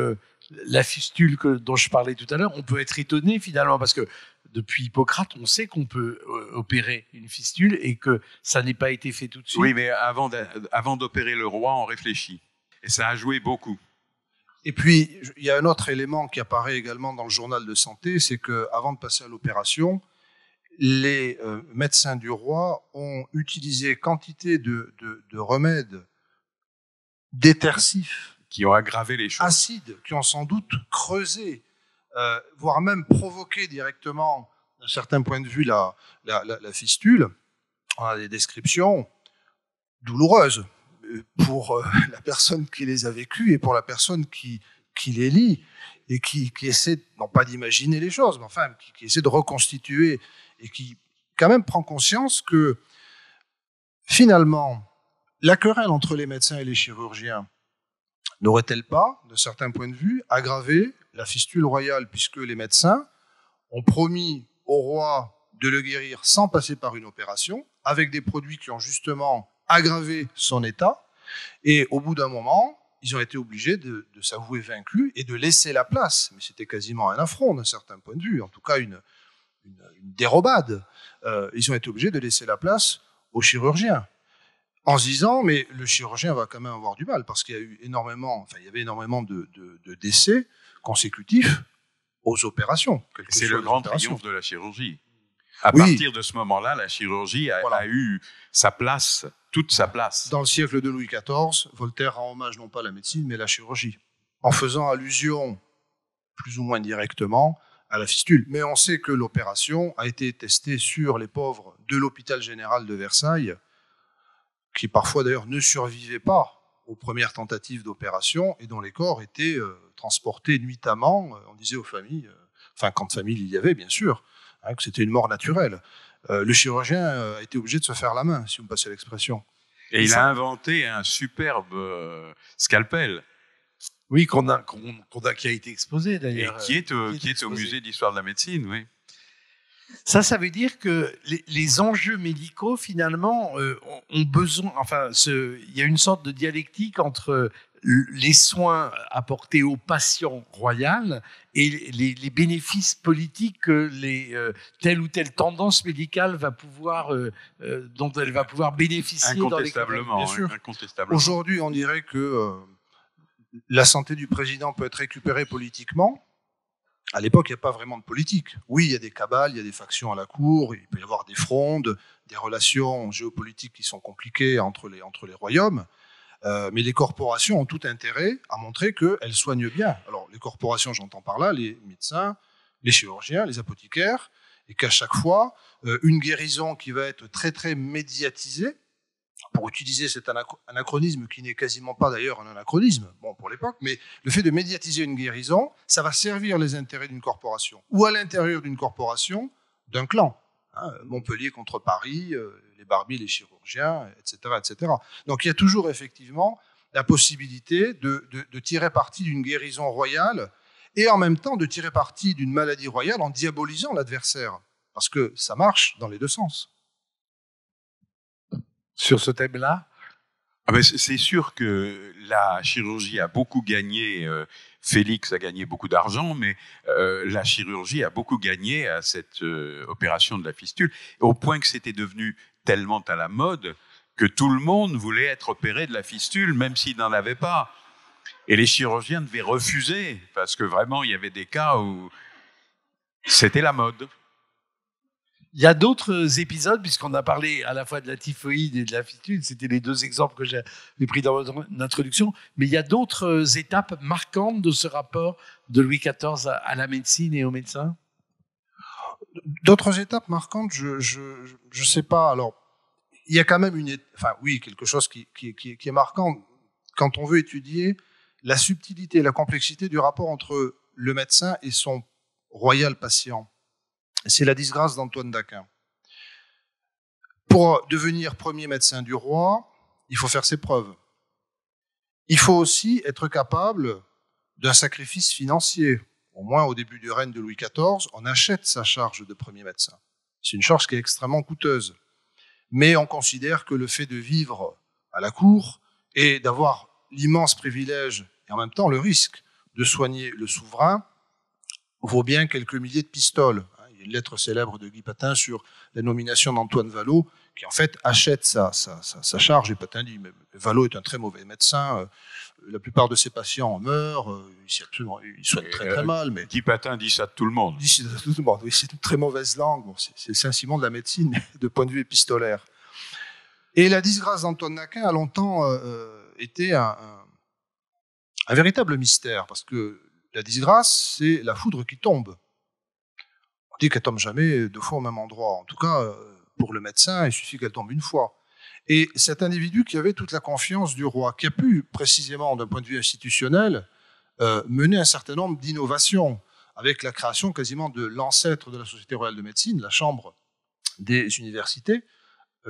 la fistule dont je parlais tout à l'heure, on peut être étonné finalement, parce que depuis Hippocrate, on sait qu'on peut opérer une fistule et que ça n'ait pas été fait tout de suite. Oui, mais avant d'opérer le roi, on réfléchit. Et ça a joué beaucoup. Et puis, il y a un autre élément qui apparaît également dans le journal de santé, c'est qu'avant de passer à l'opération, les médecins du roi ont utilisé quantité de remèdes détersifs, qui ont aggravé les choses. Acides, qui ont sans doute creusé, voire même provoqué directement, d'un certain point de vue, la fistule. On a des descriptions douloureuses pour la personne qui les a vécues et pour la personne qui les lit et qui essaie, non pas d'imaginer les choses, mais enfin, qui essaie de reconstituer et qui quand même prend conscience que finalement, la querelle entre les médecins et les chirurgiens n'aurait-elle pas, de certains points de vue, aggravé la fistule royale, puisque les médecins ont promis au roi de le guérir sans passer par une opération, avec des produits qui ont justement aggravé son état, et au bout d'un moment, ils ont été obligés de s'avouer vaincus et de laisser la place. Mais c'était quasiment un affront d'un certain point de vue, en tout cas une dérobade. Ils ont été obligés de laisser la place aux chirurgiens. En se disant, mais le chirurgien va quand même avoir du mal, parce qu'il y a eu énormément, il y avait énormément de décès consécutifs aux opérations. C'est le grand triomphe de la chirurgie. À partir de ce moment-là, la chirurgie a eu sa place, toute sa place. Dans le siècle de Louis XIV, Voltaire rend hommage non pas à la médecine, mais à la chirurgie, en faisant allusion, plus ou moins directement, à la fistule. Mais on sait que l'opération a été testée sur les pauvres de l'hôpital général de Versailles, qui parfois d'ailleurs ne survivaient pas aux premières tentatives d'opération et dont les corps étaient transportés nuitamment. On disait aux familles, quand famille il y avait bien sûr, que c'était une mort naturelle. Le chirurgien a été obligé de se faire la main, si vous me passez l'expression. Et il a inventé un superbe scalpel. Oui, qui a été exposé d'ailleurs. Et qui est au musée d'histoire de la médecine, oui. Ça veut dire que les enjeux médicaux, finalement, ont besoin... il y a une sorte de dialectique entre les soins apportés aux patients royaux et les bénéfices politiques que telle ou telle tendance médicale dont elle va pouvoir bénéficier dans les Incontestablement. Aujourd'hui, on dirait que la santé du président peut être récupérée politiquement. À l'époque, il n'y a pas vraiment de politique. Oui, il y a des cabales, il y a des factions à la cour, il peut y avoir des frondes, des relations géopolitiques qui sont compliquées entre les royaumes. Mais les corporations ont tout intérêt à montrer qu'elles soignent bien. Alors, les corporations, j'entends par là les médecins, les chirurgiens, les apothicaires, et qu'à chaque fois, une guérison qui va être très, très médiatisée, pour utiliser cet anachronisme qui n'est quasiment pas d'ailleurs un anachronisme, pour l'époque, mais le fait de médiatiser une guérison, ça va servir les intérêts d'une corporation, ou à l'intérieur d'une corporation, d'un clan. Montpellier contre Paris, les barbiers, les chirurgiens, etc., etc. Donc il y a toujours effectivement la possibilité de tirer parti d'une guérison royale et en même temps de tirer parti d'une maladie royale en diabolisant l'adversaire, parce que ça marche dans les deux sens. Sur ce thème-là, c'est sûr que la chirurgie a beaucoup gagné. Félix a gagné beaucoup d'argent, mais la chirurgie a beaucoup gagné à cette opération de la fistule, au point que c'était devenu tellement à la mode que tout le monde voulait être opéré de la fistule, même s'il n'en avait pas. Et les chirurgiens devaient refuser, parce que vraiment, il y avait des cas où c'était la mode. Il y a d'autres épisodes, puisqu'on a parlé à la fois de la typhoïde et de la fistule, c'était les deux exemples que j'ai pris dans votre introduction, mais il y a d'autres étapes marquantes de ce rapport de Louis XIV à la médecine et aux médecins? D'autres étapes marquantes, je sais pas. Alors, il y a quand même quelque chose qui est marquant quand on veut étudier la subtilité et la complexité du rapport entre le médecin et son royal patient. C'est la disgrâce d'Antoine d'Aquin. Pour devenir premier médecin du roi, il faut faire ses preuves. Il faut aussi être capable d'un sacrifice financier. Au moins au début du règne de Louis XIV, on achète sa charge de premier médecin. C'est une charge qui est extrêmement coûteuse. Mais on considère que le fait de vivre à la cour et d'avoir l'immense privilège et en même temps le risque de soigner le souverain vaut bien quelques milliers de pistoles. Il y a une lettre célèbre de Guy Patin sur la nomination d'Antoine Vallot, qui en fait achète sa charge. Et Patin dit, mais Vallot est un très mauvais médecin, la plupart de ses patients meurent, il soigne très très mal. Mais Guy Patin dit ça de tout le monde. Dit ça de tout le monde, oui, c'est une très mauvaise langue, bon, c'est le Saint-Simon de la médecine, mais de point de vue épistolaire. Et la disgrâce d'Antoine d'Aquin a longtemps été un véritable mystère, parce que la disgrâce, c'est la foudre qui tombe. On dit qu'elle tombe jamais deux fois au même endroit. En tout cas, pour le médecin, il suffit qu'elle tombe une fois. Et cet individu qui avait toute la confiance du roi, qui a pu, précisément d'un point de vue institutionnel, mener un certain nombre d'innovations, avec la création quasiment de l'ancêtre de la Société royale de médecine, la Chambre des universités,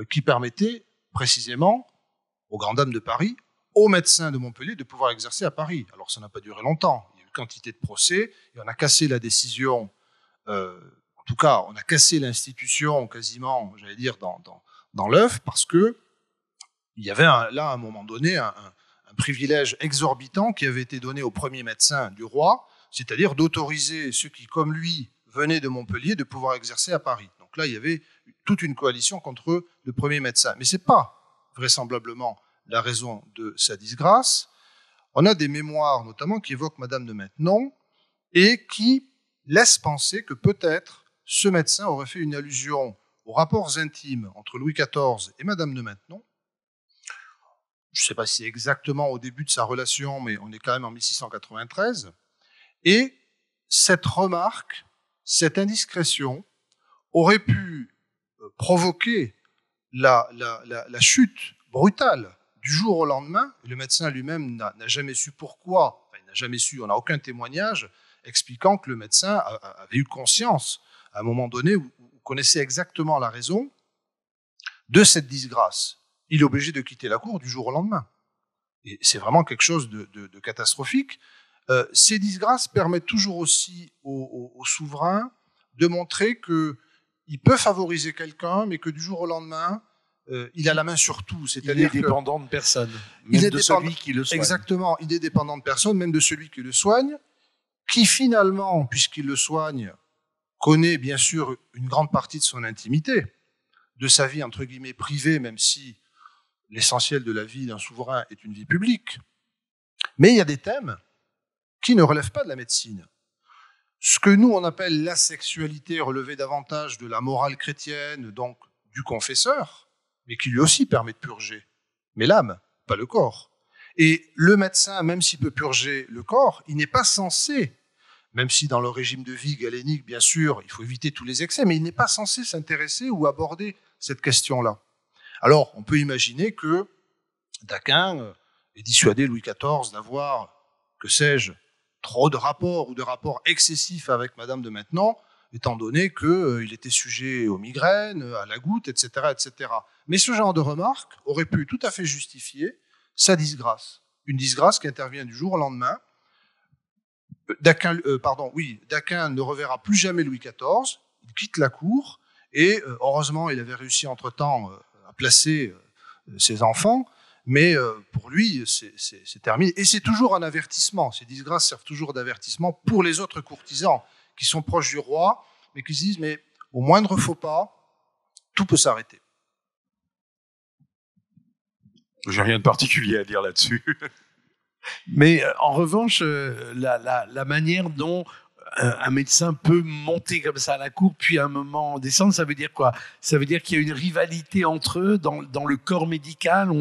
qui permettait précisément aux grandes dames de Paris, aux médecins de Montpellier, de pouvoir exercer à Paris. Alors ça n'a pas duré longtemps. Il y a eu quantité de procès, et on a cassé la décision, en tout cas, on a cassé l'institution quasiment, j'allais dire, dans l'œuf, parce que il y avait là, à un moment donné, un privilège exorbitant qui avait été donné au premier médecin du roi, c'est-à-dire d'autoriser ceux qui, comme lui, venaient de Montpellier, de pouvoir exercer à Paris. Donc là, il y avait toute une coalition contre le premier médecin. Mais ce n'est pas vraisemblablement la raison de sa disgrâce. On a des mémoires, notamment, qui évoquent Madame de Maintenon et qui laissent penser que peut-être ce médecin aurait fait une allusion aux rapports intimes entre Louis XIV et Madame de Maintenon. Je ne sais pas si c'est exactement au début de sa relation, mais on est quand même en 1693. Et cette remarque, cette indiscrétion, aurait pu provoquer la chute brutale du jour au lendemain. Le médecin lui-même n'a jamais su pourquoi, enfin, il n'a jamais su, on n'a aucun témoignage expliquant que le médecin avait eu conscience, à un moment donné, où connaissait exactement la raison de cette disgrâce. Il est obligé de quitter la cour du jour au lendemain. Et c'est vraiment quelque chose de catastrophique. Ces disgrâces permettent toujours aussi aux souverains de montrer qu'il peut favoriser quelqu'un, mais que du jour au lendemain, il a la main sur tout. C'est-à-dire il est dépendant de personne, même de celui qui le soigne. Exactement, il est dépendant de personne, même de celui qui le soigne, qui finalement, puisqu'il le soigne, connaît bien sûr une grande partie de son intimité, de sa vie entre guillemets privée, même si l'essentiel de la vie d'un souverain est une vie publique. Mais il y a des thèmes qui ne relèvent pas de la médecine. Ce que nous, on appelle la sexualité relevait davantage de la morale chrétienne, donc du confesseur, mais qui lui aussi permet de purger. Mais l'âme, pas le corps. Et le médecin, même s'il peut purger le corps, il n'est pas censé, même si dans le régime de vie galénique, bien sûr, il faut éviter tous les excès, mais il n'est pas censé s'intéresser ou aborder cette question-là. Alors, on peut imaginer que d'Aquin ait dissuadé Louis XIV d'avoir, que sais-je, trop de rapports ou de rapports excessifs avec Madame de Maintenon, étant donné qu'il était sujet aux migraines, à la goutte, etc., etc. Mais ce genre de remarques aurait pu tout à fait justifier sa disgrâce. Une disgrâce qui intervient du jour au lendemain. D'Aquin ne reverra plus jamais Louis XIV, il quitte la cour, et heureusement, il avait réussi entre-temps à placer ses enfants, mais pour lui, c'est terminé. Et c'est toujours un avertissement. Ces disgrâces servent toujours d'avertissement pour les autres courtisans qui sont proches du roi, mais qui se disent, mais au moindre faux pas, tout peut s'arrêter. J'ai rien de particulier à dire là-dessus. Mais en revanche, la manière dont un médecin peut monter comme ça à la cour, puis à un moment descendre, ça veut dire quoi? Ça veut dire qu'il y a une rivalité entre eux dans le corps médical.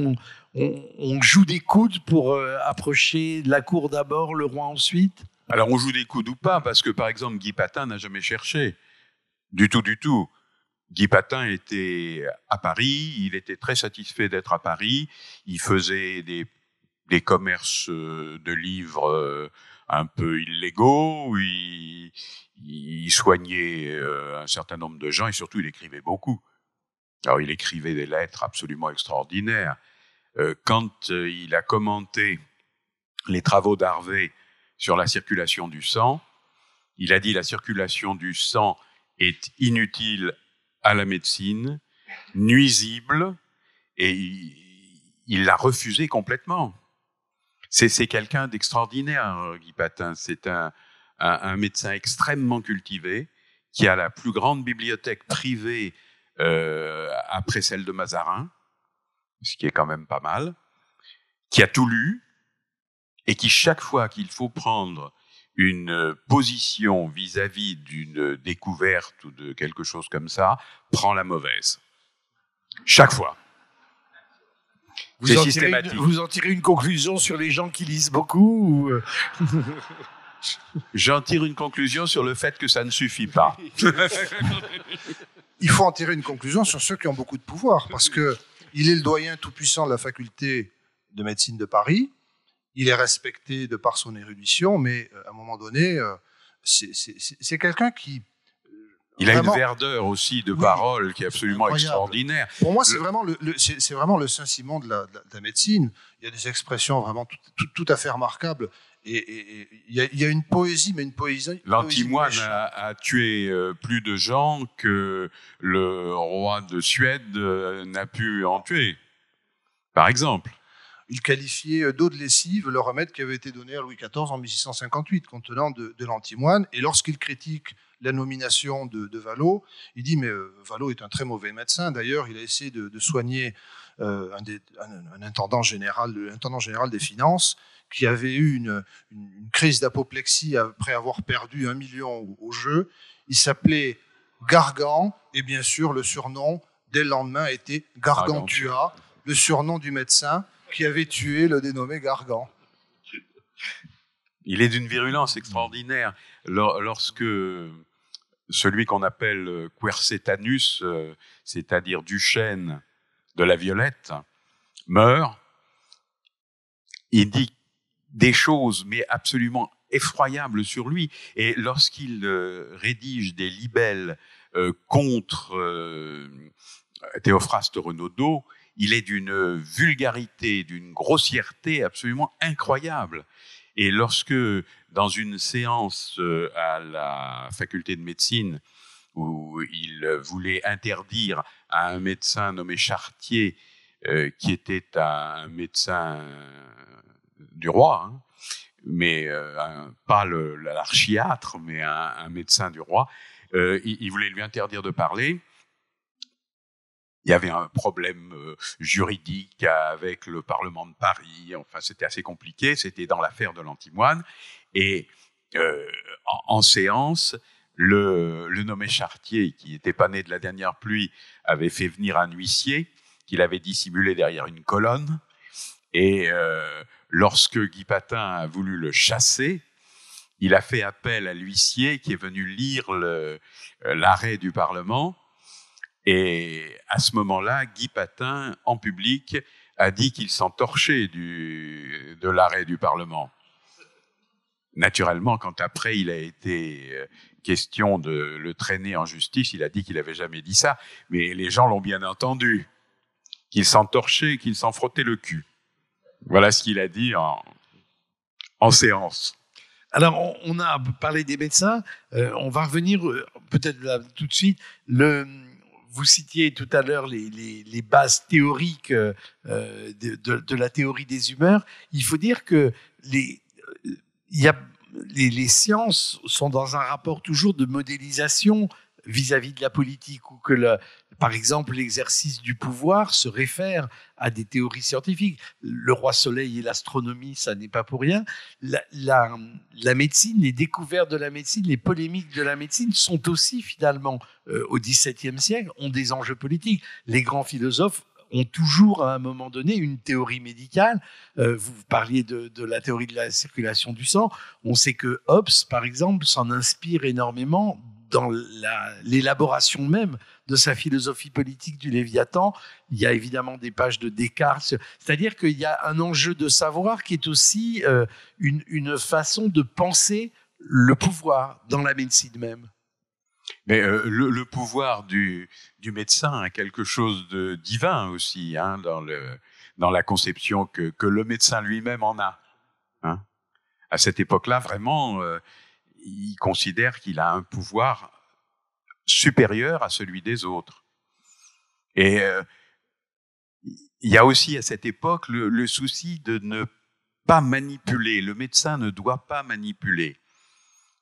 On joue des coudes pour approcher la cour d'abord, le roi ensuite. Alors on joue des coudes ou pas, parce que par exemple Guy Patin n'a jamais cherché. Du tout. Guy Patin était à Paris, il était très satisfait d'être à Paris, il faisait des commerces de livres un peu illégaux, il soignait un certain nombre de gens et surtout il écrivait beaucoup. Alors il écrivait des lettres absolument extraordinaires. Quand il a commenté les travaux d'Harvey sur la circulation du sang. Il a dit la circulation du sang est inutile à la médecine, nuisible, et il l'a refusé complètement. C'est quelqu'un d'extraordinaire, Guy Patin. C'est un médecin extrêmement cultivé, qui a la plus grande bibliothèque privée après celle de Mazarin, ce qui est quand même pas mal, qui a tout lu, et qui, chaque fois qu'il faut prendre une position vis-à-vis d'une découverte ou de quelque chose comme ça, prend la mauvaise. Chaque fois. Vous en tirez une conclusion sur les gens qui lisent beaucoup ou... J'en tire une conclusion sur le fait que ça ne suffit pas. Il faut en tirer une conclusion sur ceux qui ont beaucoup de pouvoir, parce que il est le doyen tout-puissant de la faculté de médecine de Paris. Il est respecté de par son érudition, mais à un moment donné, c'est quelqu'un qui... Il a une verdeur aussi de parole qui est absolument extraordinaire. Pour moi, c'est vraiment le Saint-Simon de la médecine. Il y a des expressions vraiment tout à fait remarquables. Et il y a une poésie, mais une poésie... L'antimoine a tué plus de gens que le roi de Suède n'a pu en tuer, par exemple. Il qualifiait d'eau de lessive le remède qui avait été donné à Louis XIV en 1658, contenant de l'antimoine. Et lorsqu'il critique la nomination de Vallot, il dit « Mais Vallot est un très mauvais médecin. D'ailleurs, il a essayé de soigner un intendant général des finances qui avait eu une crise d'apoplexie après avoir perdu 1 million au jeu. Il s'appelait Gargan, et bien sûr, le surnom, dès le lendemain, était Gargantua, le surnom du médecin qui avait tué le dénommé Gargan. » Il est d'une virulence extraordinaire. Lorsque celui qu'on appelle Quercetanus, c'est-à-dire Duchesne de la Violette, meurt, il dit des choses, mais absolument effroyables sur lui. Et lorsqu'il rédige des libelles contre Théophraste Renaudot, il est d'une vulgarité, d'une grossièreté absolument incroyable. Et lorsque, dans une séance à la faculté de médecine, où il voulait interdire à un médecin nommé Chartier, qui était un médecin du roi, hein, mais pas l'archiatre, mais un médecin du roi, il voulait lui interdire de parler. Il y avait un problème juridique avec le Parlement de Paris. Enfin, c'était assez compliqué. C'était dans l'affaire de l'antimoine. Et en séance, le nommé Chartier, qui n'était pas né de la dernière pluie, avait fait venir un huissier qu'il avait dissimulé derrière une colonne. Et lorsque Guy Patin a voulu le chasser, il a fait appel à l'huissier qui est venu lire l'arrêt du Parlement. Et à ce moment-là, Guy Patin, en public, a dit qu'il s'en torchait de l'arrêt du Parlement. Naturellement, quand après il a été question de le traîner en justice, il a dit qu'il n'avait jamais dit ça, mais les gens l'ont bien entendu, qu'il s'en torchait, qu'il s'en frottait le cul. Voilà ce qu'il a dit en séance. Alors, on a parlé des médecins, on va revenir peut-être là tout de suite. Vous citiez tout à l'heure les bases théoriques de la théorie des humeurs. Il faut dire que les sciences sont dans un rapport toujours de modélisation vis-à-vis de la politique, ou que, par exemple, l'exercice du pouvoir se réfère à des théories scientifiques. Le roi Soleil et l'astronomie, ça n'est pas pour rien. La médecine, les découvertes de la médecine, les polémiques de la médecine sont aussi, finalement, au XVIIe siècle, ont des enjeux politiques. Les grands philosophes ont toujours, à un moment donné, une théorie médicale. Vous parliez de la théorie de la circulation du sang. On sait que Hobbes, par exemple, s'en inspire énormément dans l'élaboration même de sa philosophie politique du Léviathan. Il y a évidemment des pages de Descartes. C'est-à-dire qu'il y a un enjeu de savoir qui est aussi une façon de penser le pouvoir dans la médecine même. Mais le pouvoir du médecin a quelque chose de divin aussi, hein, dans la conception que le médecin lui-même en a. Hein. À cette époque-là, vraiment, il considère qu'il a un pouvoir supérieur à celui des autres. Et il y a aussi à cette époque le souci de ne pas manipuler. Le médecin ne doit pas manipuler.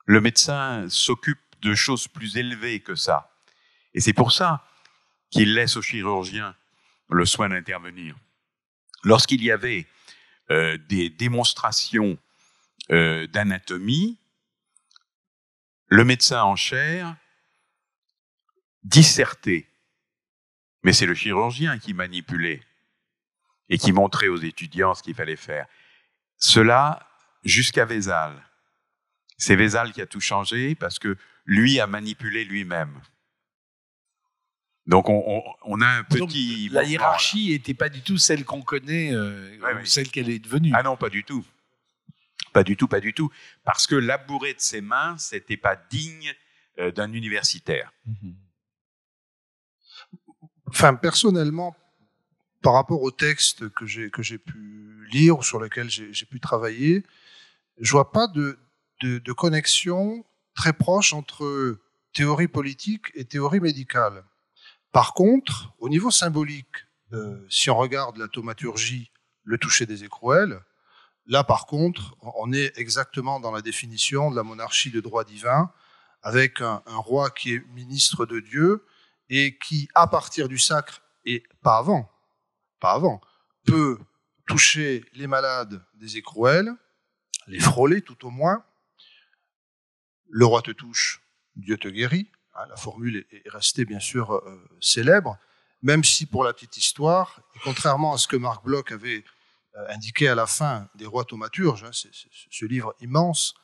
Le médecin s'occupe de choses plus élevées que ça. Et c'est pour ça qu'il laisse au chirurgien le soin d'intervenir. Lorsqu'il y avait des démonstrations d'anatomie, le médecin en chair dissertait. Mais c'est le chirurgien qui manipulait et qui montrait aux étudiants ce qu'il fallait faire. Cela jusqu'à Vézal. C'est Vézal qui a tout changé parce que lui a manipulé lui-même. Donc on a un petit... Donc, la hiérarchie n'était pas du tout celle qu'on connaît, ou celle qu'elle est devenue. Ah non, pas du tout. Pas du tout, pas du tout. Parce que labourer de ses mains, c'était pas digne d'un universitaire. Enfin, personnellement, par rapport au texte que j'ai pu lire ou sur lequel j'ai pu travailler, je vois pas de connexion très proche entre théorie politique et théorie médicale. Par contre, au niveau symbolique, si on regarde la thaumaturgie, le toucher des écrouelles, là par contre, on est exactement dans la définition de la monarchie de droit divin, avec un roi qui est ministre de Dieu et qui, à partir du sacre, et pas avant, peut toucher les malades des écrouelles, les frôler tout au moins. Le roi te touche, Dieu te guérit. La formule est restée bien sûr célèbre, même si pour la petite histoire, et contrairement à ce que Marc Bloch avait indiqué à la fin des Rois thaumaturges, ce livre immense,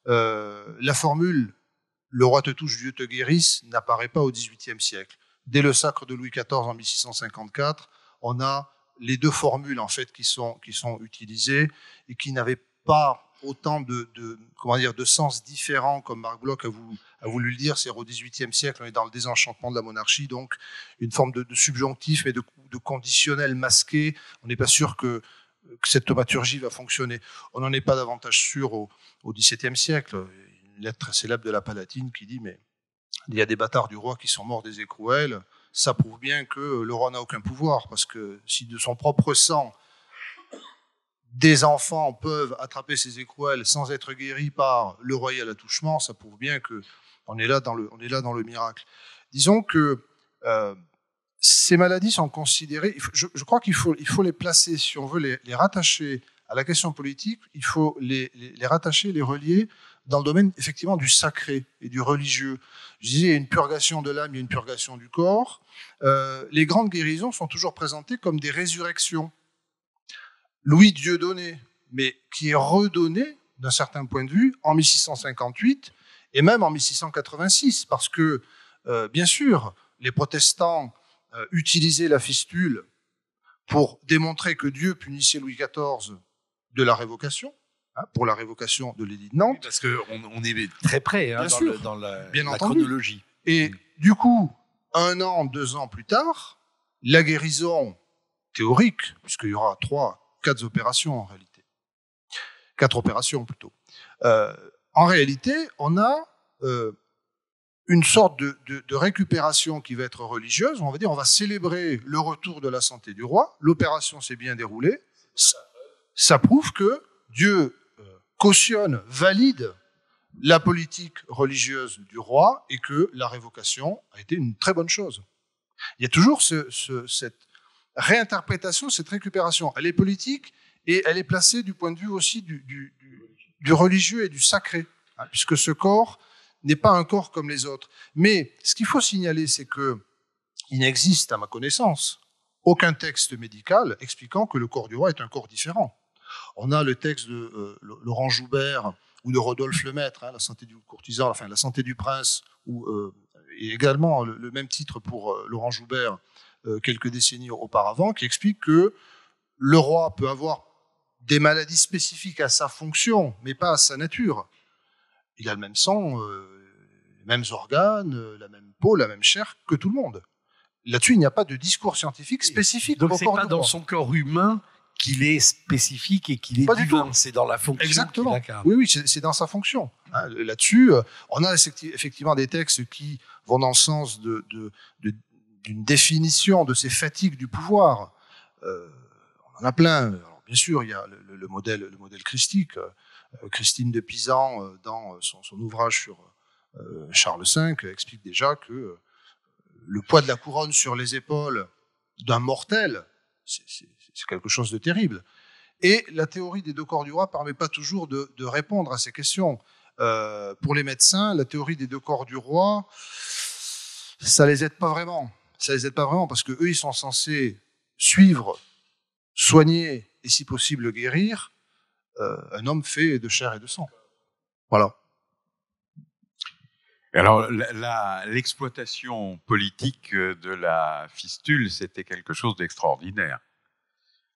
la formule « le roi te touche, Dieu te guérisse » n'apparaît pas au XVIIIe siècle. Dès le sacre de Louis XIV en 1654, on a les deux formules en fait qui sont utilisées et qui n'avaient pas autant de sens différents comme Marc Bloch a voulu le dire. C'est au XVIIIe siècle, on est dans le désenchantement de la monarchie, donc une forme de subjonctif mais de conditionnel masqué. On n'est pas sûr que cette thaumaturgie va fonctionner. On n'en est pas davantage sûr au XVIIe siècle. Une lettre très célèbre de la Palatine qui dit « mais il y a des bâtards du roi qui sont morts des écrouelles », ça prouve bien que le roi n'a aucun pouvoir, parce que si de son propre sang, des enfants peuvent attraper ces écrouelles sans être guéris par le royal attouchement, ça prouve bien qu'on est là dans le miracle. Disons que ces maladies sont considérées, je crois qu'il faut les placer, si on veut les rattacher à la question politique, il faut les rattacher, les relier dans le domaine effectivement du sacré et du religieux. Je disais, il y a une purgation de l'âme, il y a une purgation du corps. Les grandes guérisons sont toujours présentées comme des résurrections. Louis Dieudonné, mais qui est redonné d'un certain point de vue en 1658 et même en 1686, parce que, bien sûr, les protestants utilisaient la fistule pour démontrer que Dieu punissait Louis XIV de la révocation, pour la révocation de l'édit de Nantes. Oui, parce qu'on est très près dans la chronologie. Et du coup, 1 an, 2 ans plus tard, la guérison théorique, puisqu'il y aura 4 opérations en réalité, 4 opérations plutôt. En réalité, on a une sorte de récupération qui va être religieuse. On va dire, on va célébrer le retour de la santé du roi. L'opération s'est bien déroulée. Ça prouve que Dieu cautionne, valide la politique religieuse du roi et que la révocation a été une très bonne chose. Il y a toujours cette réinterprétation, cette récupération. Elle est politique et elle est placée du point de vue aussi du religieux et du sacré, puisque ce corps n'est pas un corps comme les autres. Mais ce qu'il faut signaler, c'est qu'il n'existe, à ma connaissance, aucun texte médical expliquant que le corps du roi est un corps différent. On a le texte de Laurent Joubert ou de Rodolphe Lemaître, la santé du courtisan, enfin la santé du prince, et également le même titre pour Laurent Joubert quelques décennies auparavant, qui explique que le roi peut avoir des maladies spécifiques à sa fonction, mais pas à sa nature. Il a le même sang, les mêmes organes, la même peau, la même chair que tout le monde. Là-dessus, il n'y a pas de discours scientifique spécifique. Donc c'est pas dans son corps humain qu'il est spécifique et qu'il est Pas du divin. tout. C'est dans la fonction Exactement. qu'il incarne. Oui, c'est dans sa fonction. Hein, là-dessus, on a effectivement des textes qui vont dans le sens d'une définition de ces fatigues du pouvoir. On en a plein. Alors, bien sûr, il y a le modèle christique. Christine de Pisan, dans son ouvrage sur Charles V, explique déjà que le poids de la couronne sur les épaules d'un mortel, c'est quelque chose de terrible. Et la théorie des deux corps du roi ne permet pas toujours de répondre à ces questions. Pour les médecins, la théorie des deux corps du roi, ça les aide pas vraiment. Ça les aide pas vraiment parce que eux, ils sont censés suivre, soigner et si possible guérir un homme fait de chair et de sang. Voilà. Alors, l'exploitation politique de la fistule, c'était quelque chose d'extraordinaire.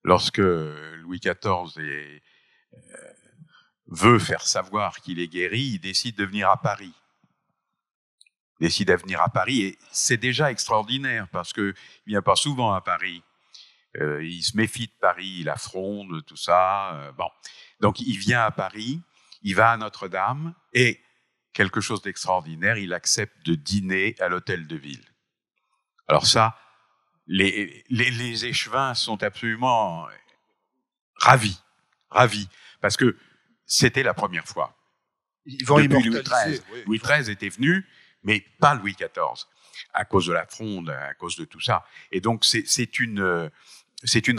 Lorsque Louis XIV veut faire savoir qu'il est guéri, il décide de venir à Paris. Et c'est déjà extraordinaire parce qu'il ne vient pas souvent à Paris. Il se méfie de Paris, il affronte, tout ça. Bon. Donc, il vient à Paris, il va à Notre-Dame et quelque chose d'extraordinaire, il accepte de dîner à l'hôtel de ville. Alors ça, les échevins sont absolument ravis, parce que c'était la première fois. Ils vont depuis Louis XIII. Oui. Louis XIII était venu, mais pas Louis XIV, à cause de la Fronde, à cause de tout ça. Et donc c'est une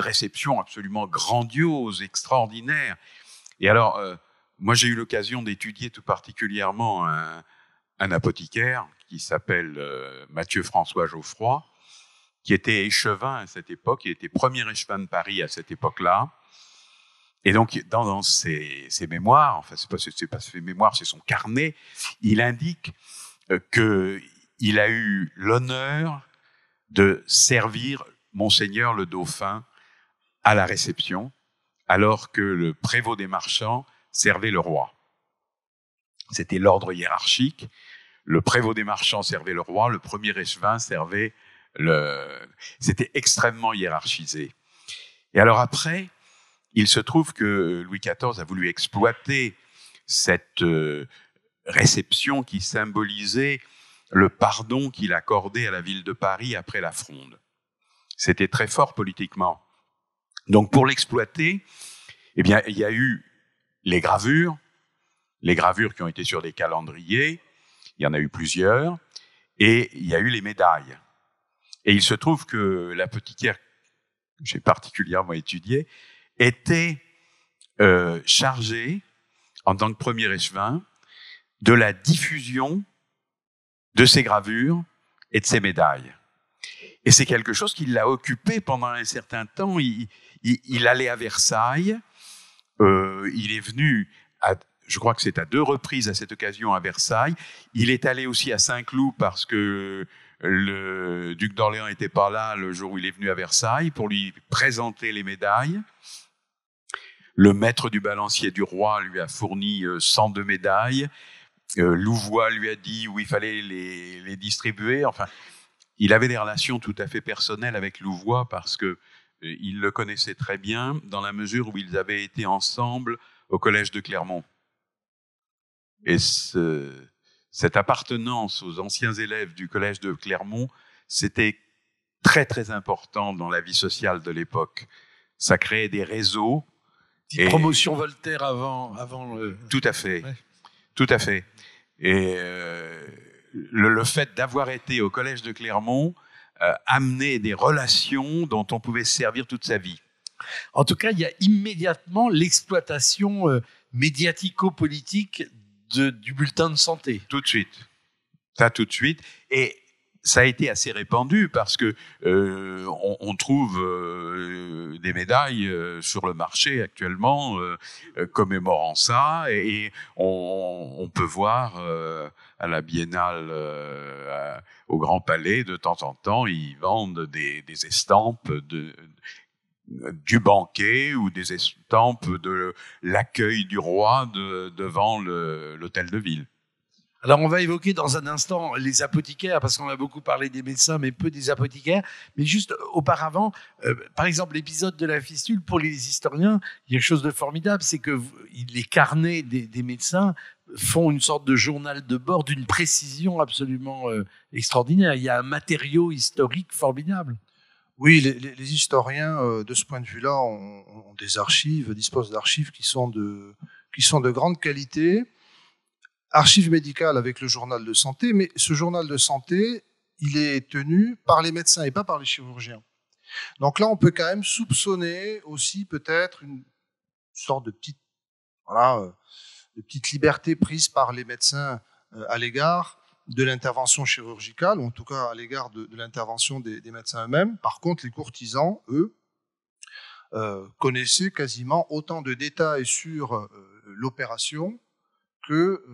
réception absolument grandiose, extraordinaire. Et alors, moi j'ai eu l'occasion d'étudier tout particulièrement un apothicaire qui s'appelle Mathieu François Geoffroy, qui était échevin à cette époque, il était premier échevin de Paris à cette époque-là. Et donc, dans ses mémoires, enfin, c'est pas ses mémoires, c'est son carnet, il indique qu'il a eu l'honneur de servir Monseigneur le Dauphin à la réception, alors que le prévôt des marchands servait le roi. C'était l'ordre hiérarchique. Le prévôt des marchands servait le roi, le premier échevin servait C'était extrêmement hiérarchisé. Et alors après, il se trouve que Louis XIV a voulu exploiter cette réception qui symbolisait le pardon qu'il accordait à la ville de Paris après la Fronde. C'était très fort politiquement. Donc pour l'exploiter, eh bien, il y a eu les gravures qui ont été sur des calendriers, il y en a eu plusieurs, et il y a eu les médailles. Et il se trouve que l'apothicaire, que j'ai particulièrement étudié, était chargé, en tant que premier échevin, de la diffusion de ces gravures et de ces médailles. Et c'est quelque chose qui l'a occupé pendant un certain temps. Il allait à Versailles, il est venu, je crois que c'est à 2 reprises à cette occasion à Versailles. Il est allé aussi à Saint-Cloud parce que le duc d'Orléans n'était pas là le jour où il est venu à Versailles pour lui présenter les médailles. Le maître du balancier du roi lui a fourni 102 médailles. Louvois lui a dit où il fallait les distribuer. Enfin, il avait des relations tout à fait personnelles avec Louvois parce que il le connaissait très bien dans la mesure où ils avaient été ensemble au collège de Clermont. Et cette appartenance aux anciens élèves du collège de Clermont, c'était très très important dans la vie sociale de l'époque. Ça créait des réseaux. Petite promotion Voltaire avant le... Tout à fait, ouais. Tout à fait. Et le fait d'avoir été au collège de Clermont amenait des relations dont on pouvait se servir toute sa vie. En tout cas, il y a immédiatement l'exploitation médiatico-politique du bulletin de santé. Tout de suite. Ça, tout de suite. Et ça a été assez répandu parce que on trouve des médailles sur le marché actuellement commémorant ça, et on peut voir à la Biennale au Grand Palais de temps en temps, ils vendent des estampes du banquet ou des estampes de l'accueil du roi devant l'hôtel de ville. Alors, on va évoquer dans un instant les apothicaires, parce qu'on a beaucoup parlé des médecins, mais peu des apothicaires. Mais juste auparavant, par exemple, l'épisode de la fistule, pour les historiens, il y a quelque chose de formidable, c'est que les carnets des médecins font une sorte de journal de bord d'une précision absolument extraordinaire. Il y a un matériau historique formidable. Oui, les historiens, de ce point de vue-là, ont des archives, disposent d'archives qui sont de grande qualité. Archives médicales avec le journal de santé, mais ce journal de santé, il est tenu par les médecins et pas par les chirurgiens. Donc là, on peut quand même soupçonner aussi peut-être une sorte de petite liberté prise par les médecins à l'égard de l'intervention chirurgicale, ou en tout cas à l'égard de l'intervention des médecins eux-mêmes. Par contre, les courtisans, eux, connaissaient quasiment autant de détails sur l'opération que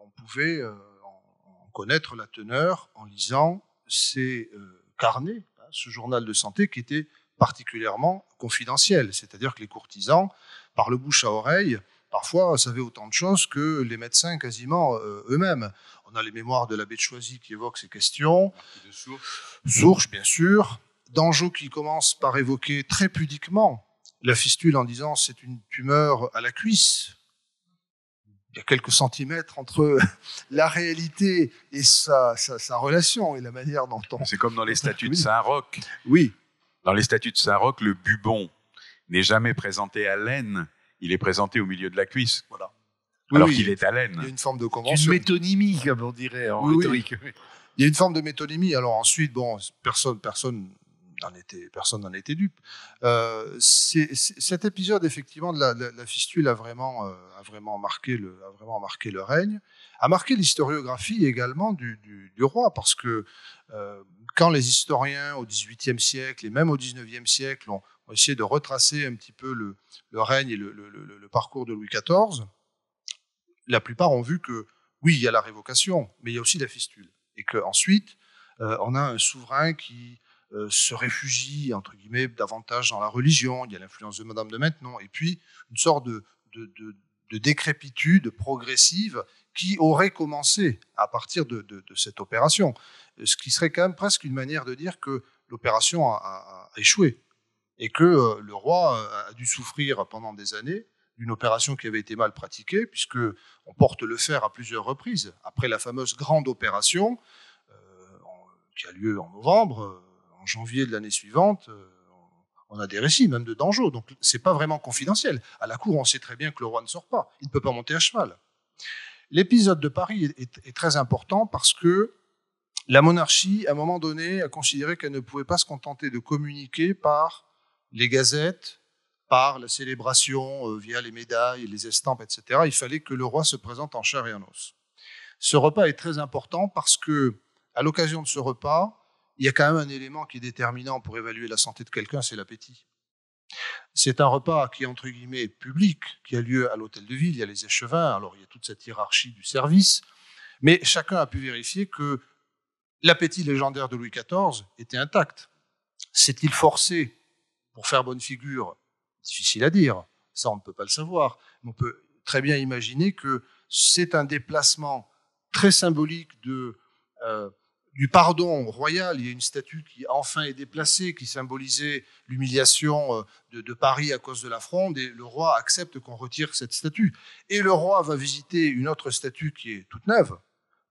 on pouvait en connaître la teneur en lisant ces carnets, ce journal de santé qui était particulièrement confidentiel. C'est-à-dire que les courtisans, par le bouche à oreille, parfois savaient autant de choses que les médecins quasiment eux-mêmes. On a les mémoires de l'abbé de Choisy qui évoquent ces questions. Sourche, bien sûr. Dangeau qui commence par évoquer très pudiquement la fistule en disant c'est une tumeur à la cuisse. Il y a quelques centimètres entre la réalité et sa relation et la manière dont on... C'est comme dans les statuts de Saint-Roch. Oui. Dans les statuts de Saint-Roch, le bubon n'est jamais présenté à l'aine, il est présenté au milieu de la cuisse. Voilà. Alors qu'il est à l'aine. Il y a une forme de convention. Une métonymie, comme on dirait en rhétorique. Oui. Il y a une forme de métonymie. Alors ensuite, bon, personne n'en était dupe. Cet épisode, effectivement, de la fistule a vraiment marqué le règne, a marqué l'historiographie également du roi, parce que quand les historiens au XVIIIe siècle et même au XIXe siècle ont essayé de retracer un petit peu le règne et le parcours de Louis XIV, la plupart ont vu que, oui, il y a la révocation, mais il y a aussi la fistule. Et qu'ensuite, on a un souverain qui se réfugie, entre guillemets, davantage dans la religion. Il y a l'influence de Madame de Maintenon. Et puis, une sorte de décrépitude progressive qui aurait commencé à partir de cette opération. Ce qui serait quand même presque une manière de dire que l'opération a échoué. Et que le roi a dû souffrir pendant des années d'une opération qui avait été mal pratiquée, puisque on porte le fer à plusieurs reprises. Après la fameuse grande opération, qui a lieu en novembre, en janvier de l'année suivante, on a des récits, même de Dangeau. Donc, c'est pas vraiment confidentiel. À la cour, on sait très bien que le roi ne sort pas. Il ne peut pas monter à cheval. L'épisode de Paris est très important parce que la monarchie, à un moment donné, a considéré qu'elle ne pouvait pas se contenter de communiquer par les gazettes, par la célébration via les médailles, les estampes, etc. Il fallait que le roi se présente en chair et en os. Ce repas est très important parce que, à l'occasion de ce repas, il y a quand même un élément qui est déterminant pour évaluer la santé de quelqu'un, c'est l'appétit. C'est un repas qui est, entre guillemets, public, qui a lieu à l'hôtel de ville, il y a les échevins, alors il y a toute cette hiérarchie du service, mais chacun a pu vérifier que l'appétit légendaire de Louis XIV était intact. S'est-il forcé pour faire bonne figure? Difficile à dire, ça on ne peut pas le savoir, mais on peut très bien imaginer que c'est un déplacement très symbolique du pardon royal. Il y a une statue qui enfin est déplacée, qui symbolisait l'humiliation de Paris à cause de la Fronde, et le roi accepte qu'on retire cette statue. Et le roi va visiter une autre statue qui est toute neuve,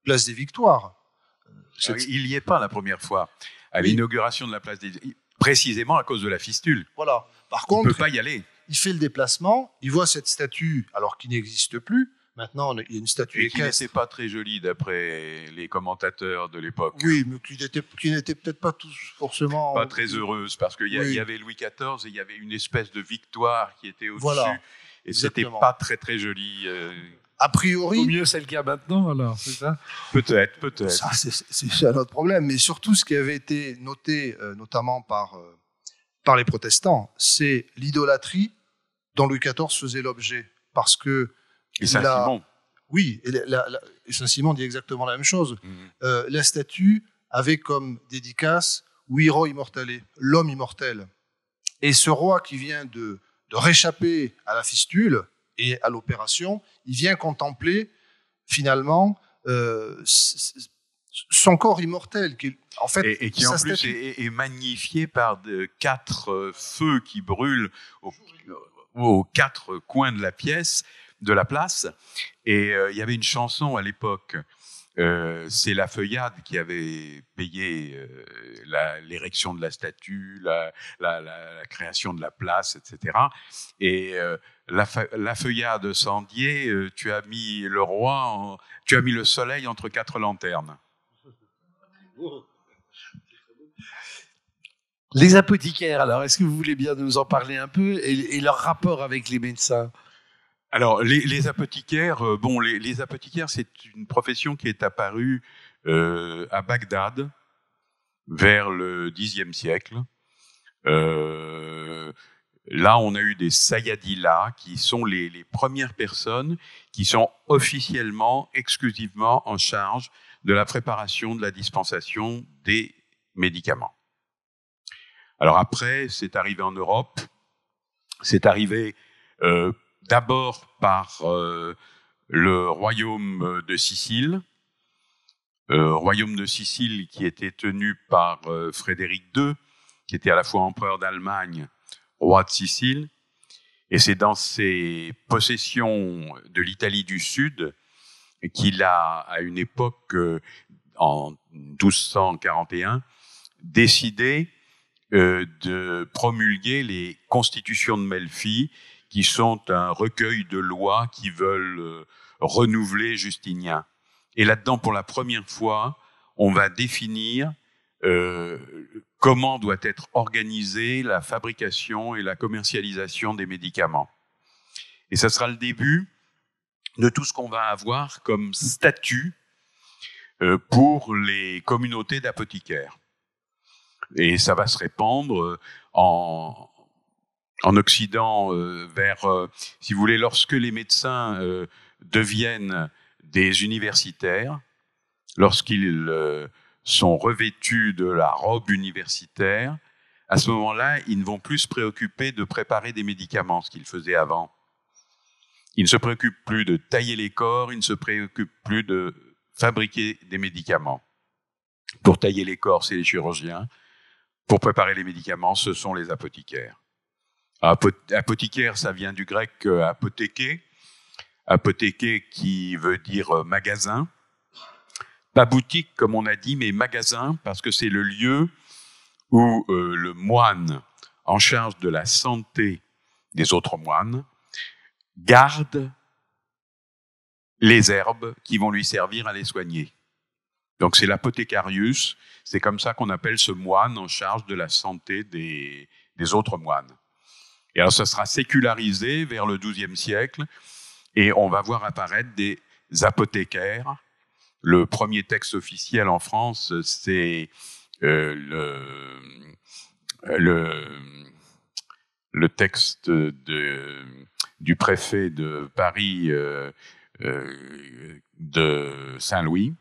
Place des Victoires. Il n'y est pas la première fois, à l'inauguration de la Place des Victoires, précisément à cause de la fistule. Voilà. Par contre, il ne peut pas y aller. Il fait le déplacement, il voit cette statue, alors qu'il n'existe plus. Maintenant, il y a une statue équestre. Et qui n'était pas très jolie d'après les commentateurs de l'époque. Oui, mais qui n'était peut-être pas tous forcément... Pas très heureuse, parce qu'il y avait Louis XIV et il y avait une espèce de victoire qui était au-dessus. Voilà, et c'était pas très très joli. A priori... Au mieux, c'est le cas maintenant, alors, c'est ça? Peut-être. Ça, c'est un autre problème. Mais surtout, ce qui avait été noté, notamment par les protestants, c'est l'idolâtrie dont Louis XIV faisait l'objet. Parce que... Et Saint-Simon. Oui, et Saint-Simon dit exactement la même chose. La statue avait comme dédicace « Viro immortale », l'homme immortel. Et ce roi qui vient de réchapper à la fistule et à l'opération, il vient contempler finalement son corps immortel, en fait, et qui en plus est magnifié par 4 feux qui brûlent aux 4 coins de la pièce, de la place. Et il y avait une chanson à l'époque, c'est la Feuillade qui avait payé l'érection de la statue, la création de la place, etc. Et la Feuillade Sandier, tu as mis le roi, tu as mis le soleil entre 4 lanternes. Les apothicaires, alors, est-ce que vous voulez bien nous en parler un peu et leur rapport avec les médecins? Alors, les apothicaires, les apothicaires, c'est une profession qui est apparue à Bagdad vers le Xe siècle. Là, on a eu des sayyadillas qui sont les premières personnes qui sont officiellement, exclusivement en charge de la préparation, de la dispensation des médicaments. Alors après, c'est arrivé en Europe, c'est arrivé d'abord par le royaume de Sicile, royaume de Sicile qui était tenu par Frédéric II, qui était à la fois empereur d'Allemagne, roi de Sicile, et c'est dans ses possessions de l'Italie du Sud qu'il a, à une époque, en 1241, décidé de promulguer les constitutions de Melfi, qui sont un recueil de lois qui veulent renouveler Justinien. Et là-dedans, pour la première fois, on va définir comment doit être organisée la fabrication et la commercialisation des médicaments. Et ça sera le début de tout ce qu'on va avoir comme statut pour les communautés d'apothicaires. Et ça va se répandre en Occident vers, si vous voulez, lorsque les médecins deviennent des universitaires, lorsqu'ils sont revêtus de la robe universitaire, à ce moment-là, ils ne vont plus se préoccuper de préparer des médicaments, ce qu'ils faisaient avant. Ils ne se préoccupent plus de tailler les corps, ils ne se préoccupent plus de fabriquer des médicaments. Pour tailler les corps, c'est les chirurgiens. Pour préparer les médicaments, ce sont les apothicaires. Apothicaire, ça vient du grec apothéké. Apothéké qui veut dire magasin. Pas boutique, comme on a dit, mais magasin, parce que c'est le lieu où le moine, en charge de la santé des autres moines, garde les herbes qui vont lui servir à les soigner. Donc c'est l'apothécarius, c'est comme ça qu'on appelle ce moine en charge de la santé des autres moines. Et alors ça sera sécularisé vers le XIIe siècle, et on va voir apparaître des apothicaires. Le premier texte officiel en France, c'est le texte du préfet de Paris, de Saint-Louis,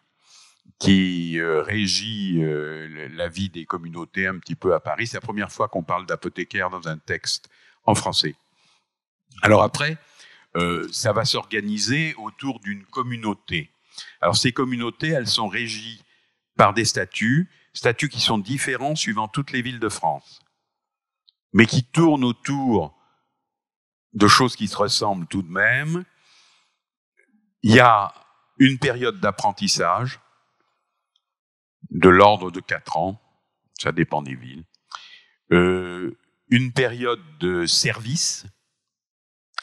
qui régit la vie des communautés un petit peu à Paris. C'est la première fois qu'on parle d'apothicaire dans un texte en français. Alors après, ça va s'organiser autour d'une communauté. Alors ces communautés, elles sont régies par des statuts qui sont différents suivant toutes les villes de France, mais qui tournent autour de choses qui se ressemblent tout de même. Il y a une période d'apprentissage de l'ordre de 4 ans, ça dépend des villes, une période de service,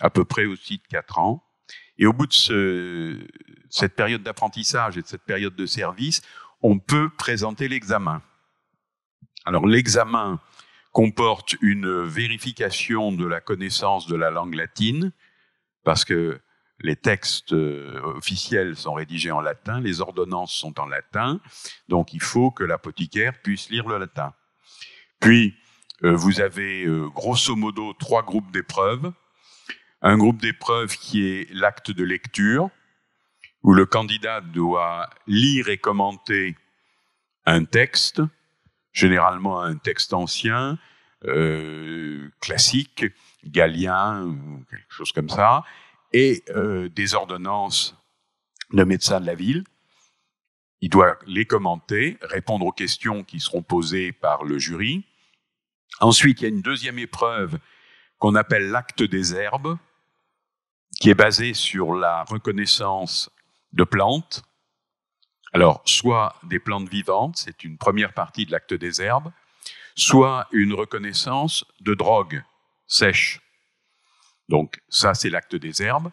à peu près aussi de 4 ans, et au bout de cette période d'apprentissage et de cette période de service, on peut présenter l'examen. Alors l'examen comporte une vérification de la connaissance de la langue latine, parce que les textes officiels sont rédigés en latin, les ordonnances sont en latin, donc il faut que l'apothicaire puisse lire le latin. Puis, vous avez grosso modo 3 groupes d'épreuves. Un groupe d'épreuves qui est l'acte de lecture, où le candidat doit lire et commenter un texte, généralement un texte ancien, classique, galien, ou quelque chose comme ça, et des ordonnances de médecins de la ville. Il doit les commenter, répondre aux questions qui seront posées par le jury. Ensuite, il y a une deuxième épreuve qu'on appelle l'acte des herbes, qui est basé sur la reconnaissance de plantes. Alors, soit des plantes vivantes, c'est une première partie de l'acte des herbes, soit une reconnaissance de drogues sèches. Donc, ça, c'est l'acte des herbes.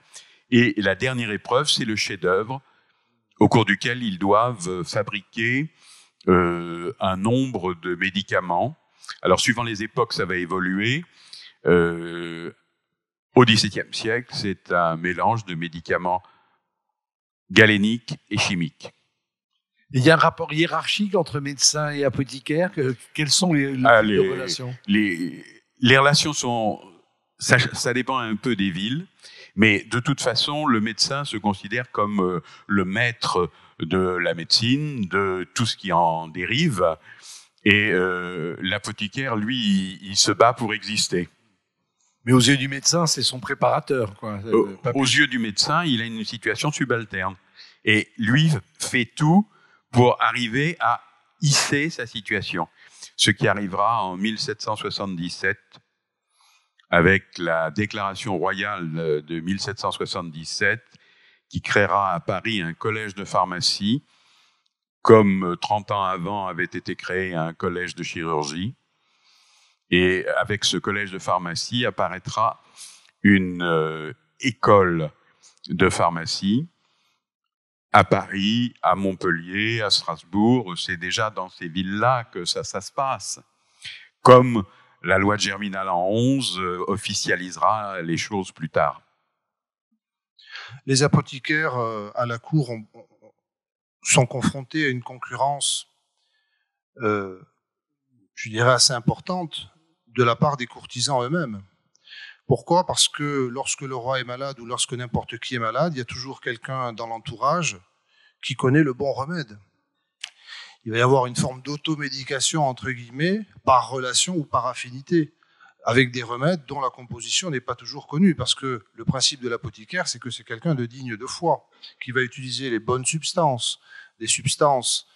Et la dernière épreuve, c'est le chef-d'œuvre, au cours duquel ils doivent fabriquer un nombre de médicaments. Alors, suivant les époques, ça va évoluer. Au XVIIe siècle, c'est un mélange de médicaments galéniques et chimiques. Il y a un rapport hiérarchique entre médecins et apothicaires. Quelles sont les relations? Les relations sont... Ça dépend un peu des villes, mais de toute façon, le médecin se considère comme le maître de la médecine, de tout ce qui en dérive, et l'apothicaire, lui, il se bat pour exister. Mais aux yeux du médecin, c'est son préparateur, quoi. Aux yeux du médecin, il a une situation subalterne. Et lui fait tout pour arriver à hisser sa situation. Ce qui arrivera en 1777, avec la déclaration royale de 1777, qui créera à Paris un collège de pharmacie, comme 30 ans avant avait été créé un collège de chirurgie. Et avec ce collège de pharmacie apparaîtra une école de pharmacie à Paris, à Montpellier, à Strasbourg. C'est déjà dans ces villes-là que ça se passe. Comme la loi de Germinal en 11 officialisera les choses plus tard. Les apothicaires à la cour sont confrontés à une concurrence, je dirais, assez importante de la part des courtisans eux-mêmes. Pourquoi ? Parce que lorsque le roi est malade ou lorsque n'importe qui est malade, il y a toujours quelqu'un dans l'entourage qui connaît le bon remède. Il va y avoir une forme d'automédication, entre guillemets, par relation ou par affinité, avec des remèdes dont la composition n'est pas toujours connue, parce que le principe de l'apothicaire, c'est que c'est quelqu'un de digne de foi, qui va utiliser les bonnes substances, des substances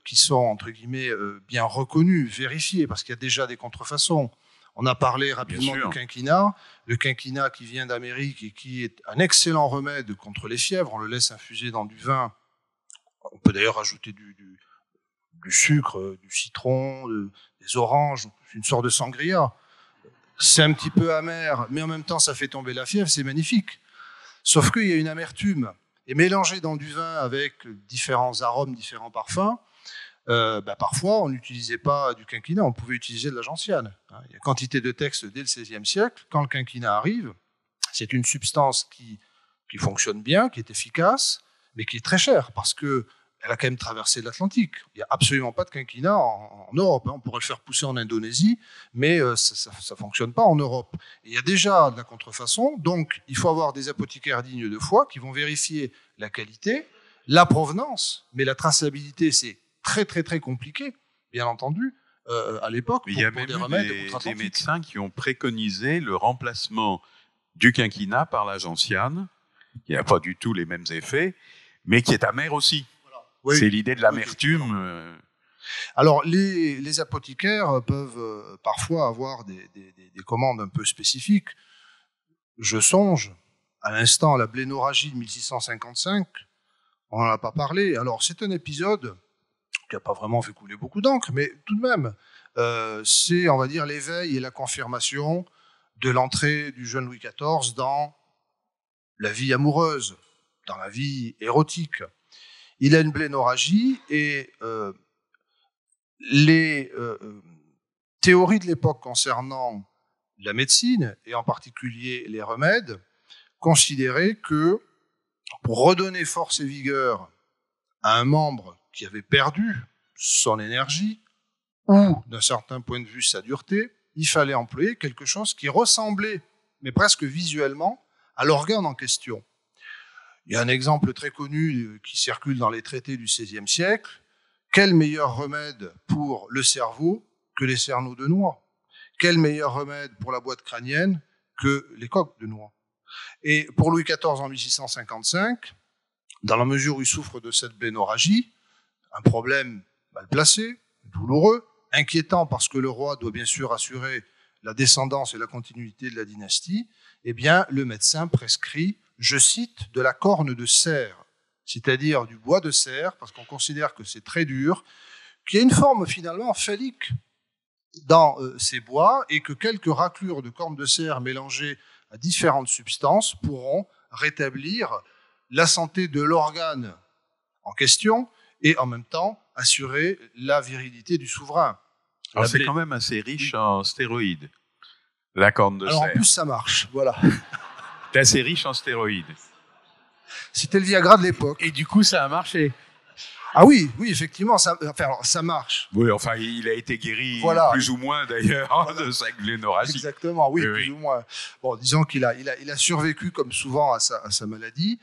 qui sont, entre guillemets, bien reconnues, vérifiées, parce qu'il y a déjà des contrefaçons. On a parlé rapidement du quinquina, le quinquina qui vient d'Amérique et qui est un excellent remède contre les fièvres. On le laisse infuser dans du vin. On peut d'ailleurs ajouter du sucre, du citron, des oranges, une sorte de sangria. C'est un petit peu amer, mais en même temps, ça fait tomber la fièvre, c'est magnifique. Sauf qu'il y a une amertume. Et mélangé dans du vin avec différents arômes, différents parfums, parfois, on n'utilisait pas du quinquina, on pouvait utiliser de la gentiane. Il y a quantité de textes dès le XVIe siècle. Quand le quinquina arrive, c'est une substance qui fonctionne bien, qui est efficace, mais qui est très chère, parce que elle a quand même traversé l'Atlantique. Il n'y a absolument pas de quinquina en Europe. On pourrait le faire pousser en Indonésie, mais ça ne fonctionne pas en Europe. Et il y a déjà de la contrefaçon, donc il faut avoir des apothicaires dignes de foi qui vont vérifier la qualité, la provenance, mais la traçabilité, c'est très, très, très compliqué, bien entendu, à l'époque. Il y a même des médecins qui ont préconisé le remplacement du quinquina par la gentiane, qui n'a pas du tout les mêmes effets, mais qui est amer aussi. Oui, c'est l'idée de l'amertume. Alors, les apothicaires peuvent parfois avoir des commandes un peu spécifiques. Je songe à l'instant à la blénorragie de 1655. On n'en a pas parlé. Alors, c'est un épisode qui n'a pas vraiment fait couler beaucoup d'encre, mais tout de même, c'est, on va dire, l'éveil et la confirmation de l'entrée du jeune Louis XIV dans la vie amoureuse, dans la vie érotique. Il a une blénorragie et les théories de l'époque concernant la médecine, et en particulier les remèdes, considéraient que pour redonner force et vigueur à un membre qui avait perdu son énergie ou, d'un certain point de vue, sa dureté, il fallait employer quelque chose qui ressemblait, mais presque visuellement, à l'organe en question. Il y a un exemple très connu qui circule dans les traités du XVIe siècle. Quel meilleur remède pour le cerveau que les cerneaux de noix ? Quel meilleur remède pour la boîte crânienne que les coques de noix ? Et pour Louis XIV en 1655, dans la mesure où il souffre de cette blénorragie, Un problème mal placé, douloureux, inquiétant parce que le roi doit bien sûr assurer la descendance et la continuité de la dynastie, eh bien, le médecin prescrit, je cite, de la corne de cerf, c'est-à-dire du bois de cerf, parce qu'on considère que c'est très dur, qui a une forme finalement phallique dans ces bois, et que quelques raclures de corne de cerf mélangées à différentes substances pourront rétablir la santé de l'organe en question et en même temps assurer la virilité du souverain. Alors c'est quand même assez riche en stéroïdes, la corne de cerf. Alors en plus ça marche, voilà. C'est assez riche en stéroïdes. C'était le Viagra de l'époque. Et du coup, ça a marché. Ah oui, effectivement, ça marche. Oui, enfin, il a été guéri plus ou moins d'ailleurs de sa glénorrhagie. Exactement, oui, plus ou moins. Bon, disons qu'il a survécu comme souvent à sa maladie,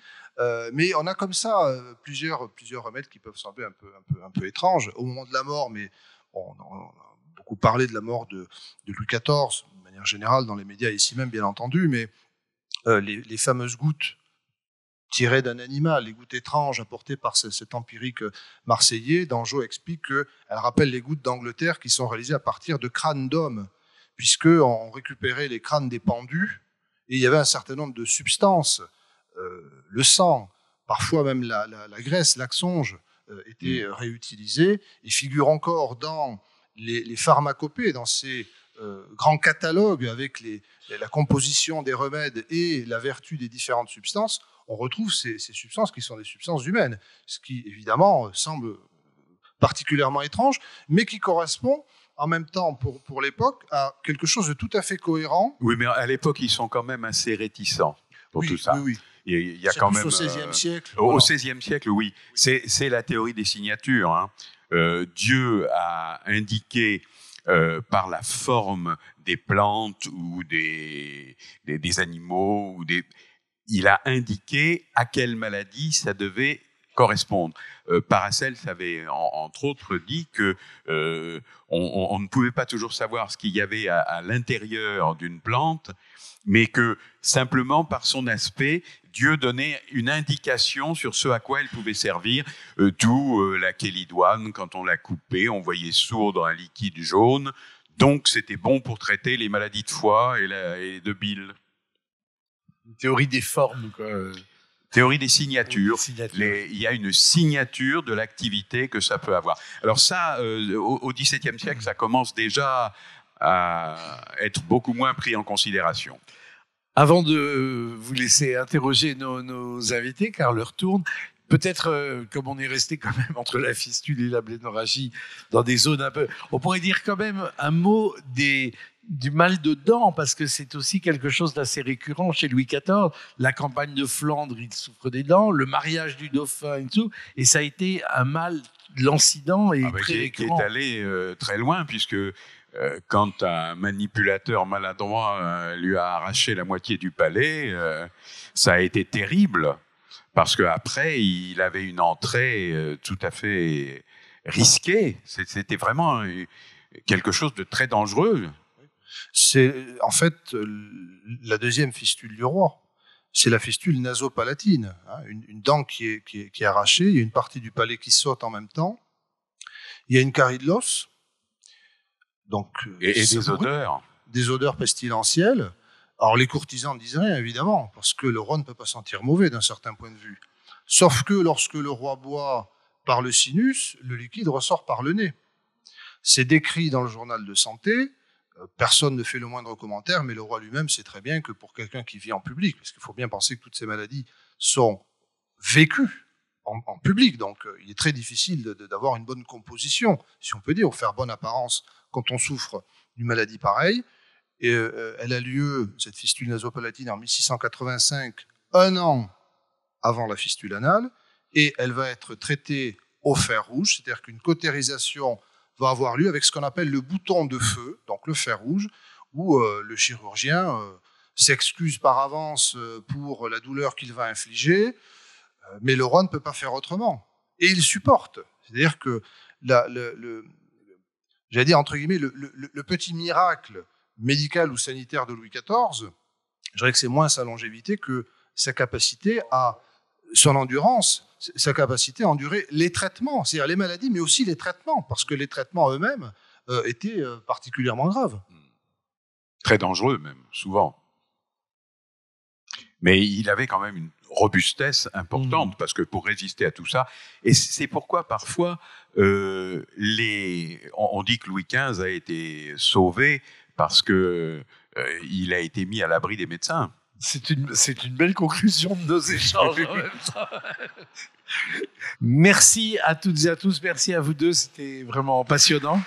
mais on a comme ça plusieurs remèdes qui peuvent sembler un peu étranges au moment de la mort. Mais bon, on a beaucoup parlé de la mort de Louis XIV, de manière générale dans les médias ici même, bien entendu, mais les fameuses gouttes tirées d'un animal, les gouttes étranges apportées par cet empirique marseillais, Dangeau explique qu'elles rappellent les gouttes d'Angleterre qui sont réalisées à partir de crânes d'hommes, puisqu'on récupérait les crânes des pendus, et il y avait un certain nombre de substances, le sang, parfois même la graisse, l'axonge, étaient réutilisés, et figurent encore dans les pharmacopées, dans ces grands catalogues avec la composition des remèdes et la vertu des différentes substances. On retrouve ces substances qui sont des substances humaines, ce qui évidemment semble particulièrement étrange, mais qui correspond en même temps pour l'époque à quelque chose de tout à fait cohérent. Oui, mais à l'époque, ils sont quand même assez réticents pour tout ça. Oui. Il y a quand même au XVIe siècle. Au XVIe siècle, oui. C'est la théorie des signatures. Hein. Dieu a indiqué par la forme des plantes ou des animaux il a indiqué à quelle maladie ça devait correspondre. Paracelse avait, entre autres, dit que on ne pouvait pas toujours savoir ce qu'il y avait à l'intérieur d'une plante, mais que simplement par son aspect, Dieu donnait une indication sur ce à quoi elle pouvait servir. D'où la chélidoine, quand on la coupait, on voyait sourdre un liquide jaune. Donc, c'était bon pour traiter les maladies de foie et de bile. Une théorie des formes, quoi. Théorie des signatures. Il y a une signature de l'activité que ça peut avoir. Alors ça, au XVIIe siècle, ça commence déjà à être beaucoup moins pris en considération. Avant de vous laisser interroger nos invités, car l'heure tourne, peut-être, comme on est resté quand même entre la fistule et la blénorragie, dans des zones un peu... On pourrait dire quand même un mot du mal de dents, parce que c'est aussi quelque chose d'assez récurrent chez Louis XIV. La campagne de Flandre, il souffre des dents, le mariage du dauphin et tout, et ça a été un mal, l'incident est très récurrent. Qui est allé très loin, puisque quand un manipulateur maladroit lui a arraché la moitié du palais, ça a été terrible, parce qu'après, il avait une entrée tout à fait risquée. C'était vraiment quelque chose de très dangereux. C'est en fait la deuxième fistule du roi. C'est la fistule nasopalatine, hein, une dent qui est arrachée, il y a une partie du palais qui saute en même temps, il y a une carie de l'os, donc et des odeurs. Des odeurs pestilentielles. Alors les courtisans ne disent rien, évidemment, parce que le roi ne peut pas sentir mauvais d'un certain point de vue. Sauf que lorsque le roi boit par le sinus, le liquide ressort par le nez. C'est décrit dans le journal de santé. Personne ne fait le moindre commentaire, mais le roi lui-même sait très bien que pour quelqu'un qui vit en public, parce qu'il faut bien penser que toutes ces maladies sont vécues en public, donc il est très difficile d'avoir une bonne composition, si on peut dire, ou faire bonne apparence quand on souffre d'une maladie pareille. Et elle a lieu, cette fistule nasopalatine, en 1685, un an avant la fistule anale, et elle va être traitée au fer rouge, c'est-à-dire qu'une cautérisation va avoir lieu avec ce qu'on appelle le bouton de feu, donc le fer rouge, où le chirurgien s'excuse par avance pour la douleur qu'il va infliger, mais le roi ne peut pas faire autrement. Et il supporte. C'est-à-dire que, j'allais dire entre guillemets, le petit miracle médical ou sanitaire de Louis XIV, je dirais que c'est moins sa longévité que sa capacité à son endurance, sa capacité à endurer les traitements, c'est-à-dire les maladies, mais aussi les traitements, parce que les traitements eux-mêmes étaient particulièrement graves. Très dangereux même, souvent. Mais il avait quand même une robustesse importante, parce que pour résister à tout ça, et c'est pourquoi parfois on dit que Louis XV a été sauvé parce que il a été mis à l'abri des médecins. C'est une belle conclusion de nos échanges. En même temps. Merci à toutes et à tous, merci à vous deux, c'était vraiment passionnant.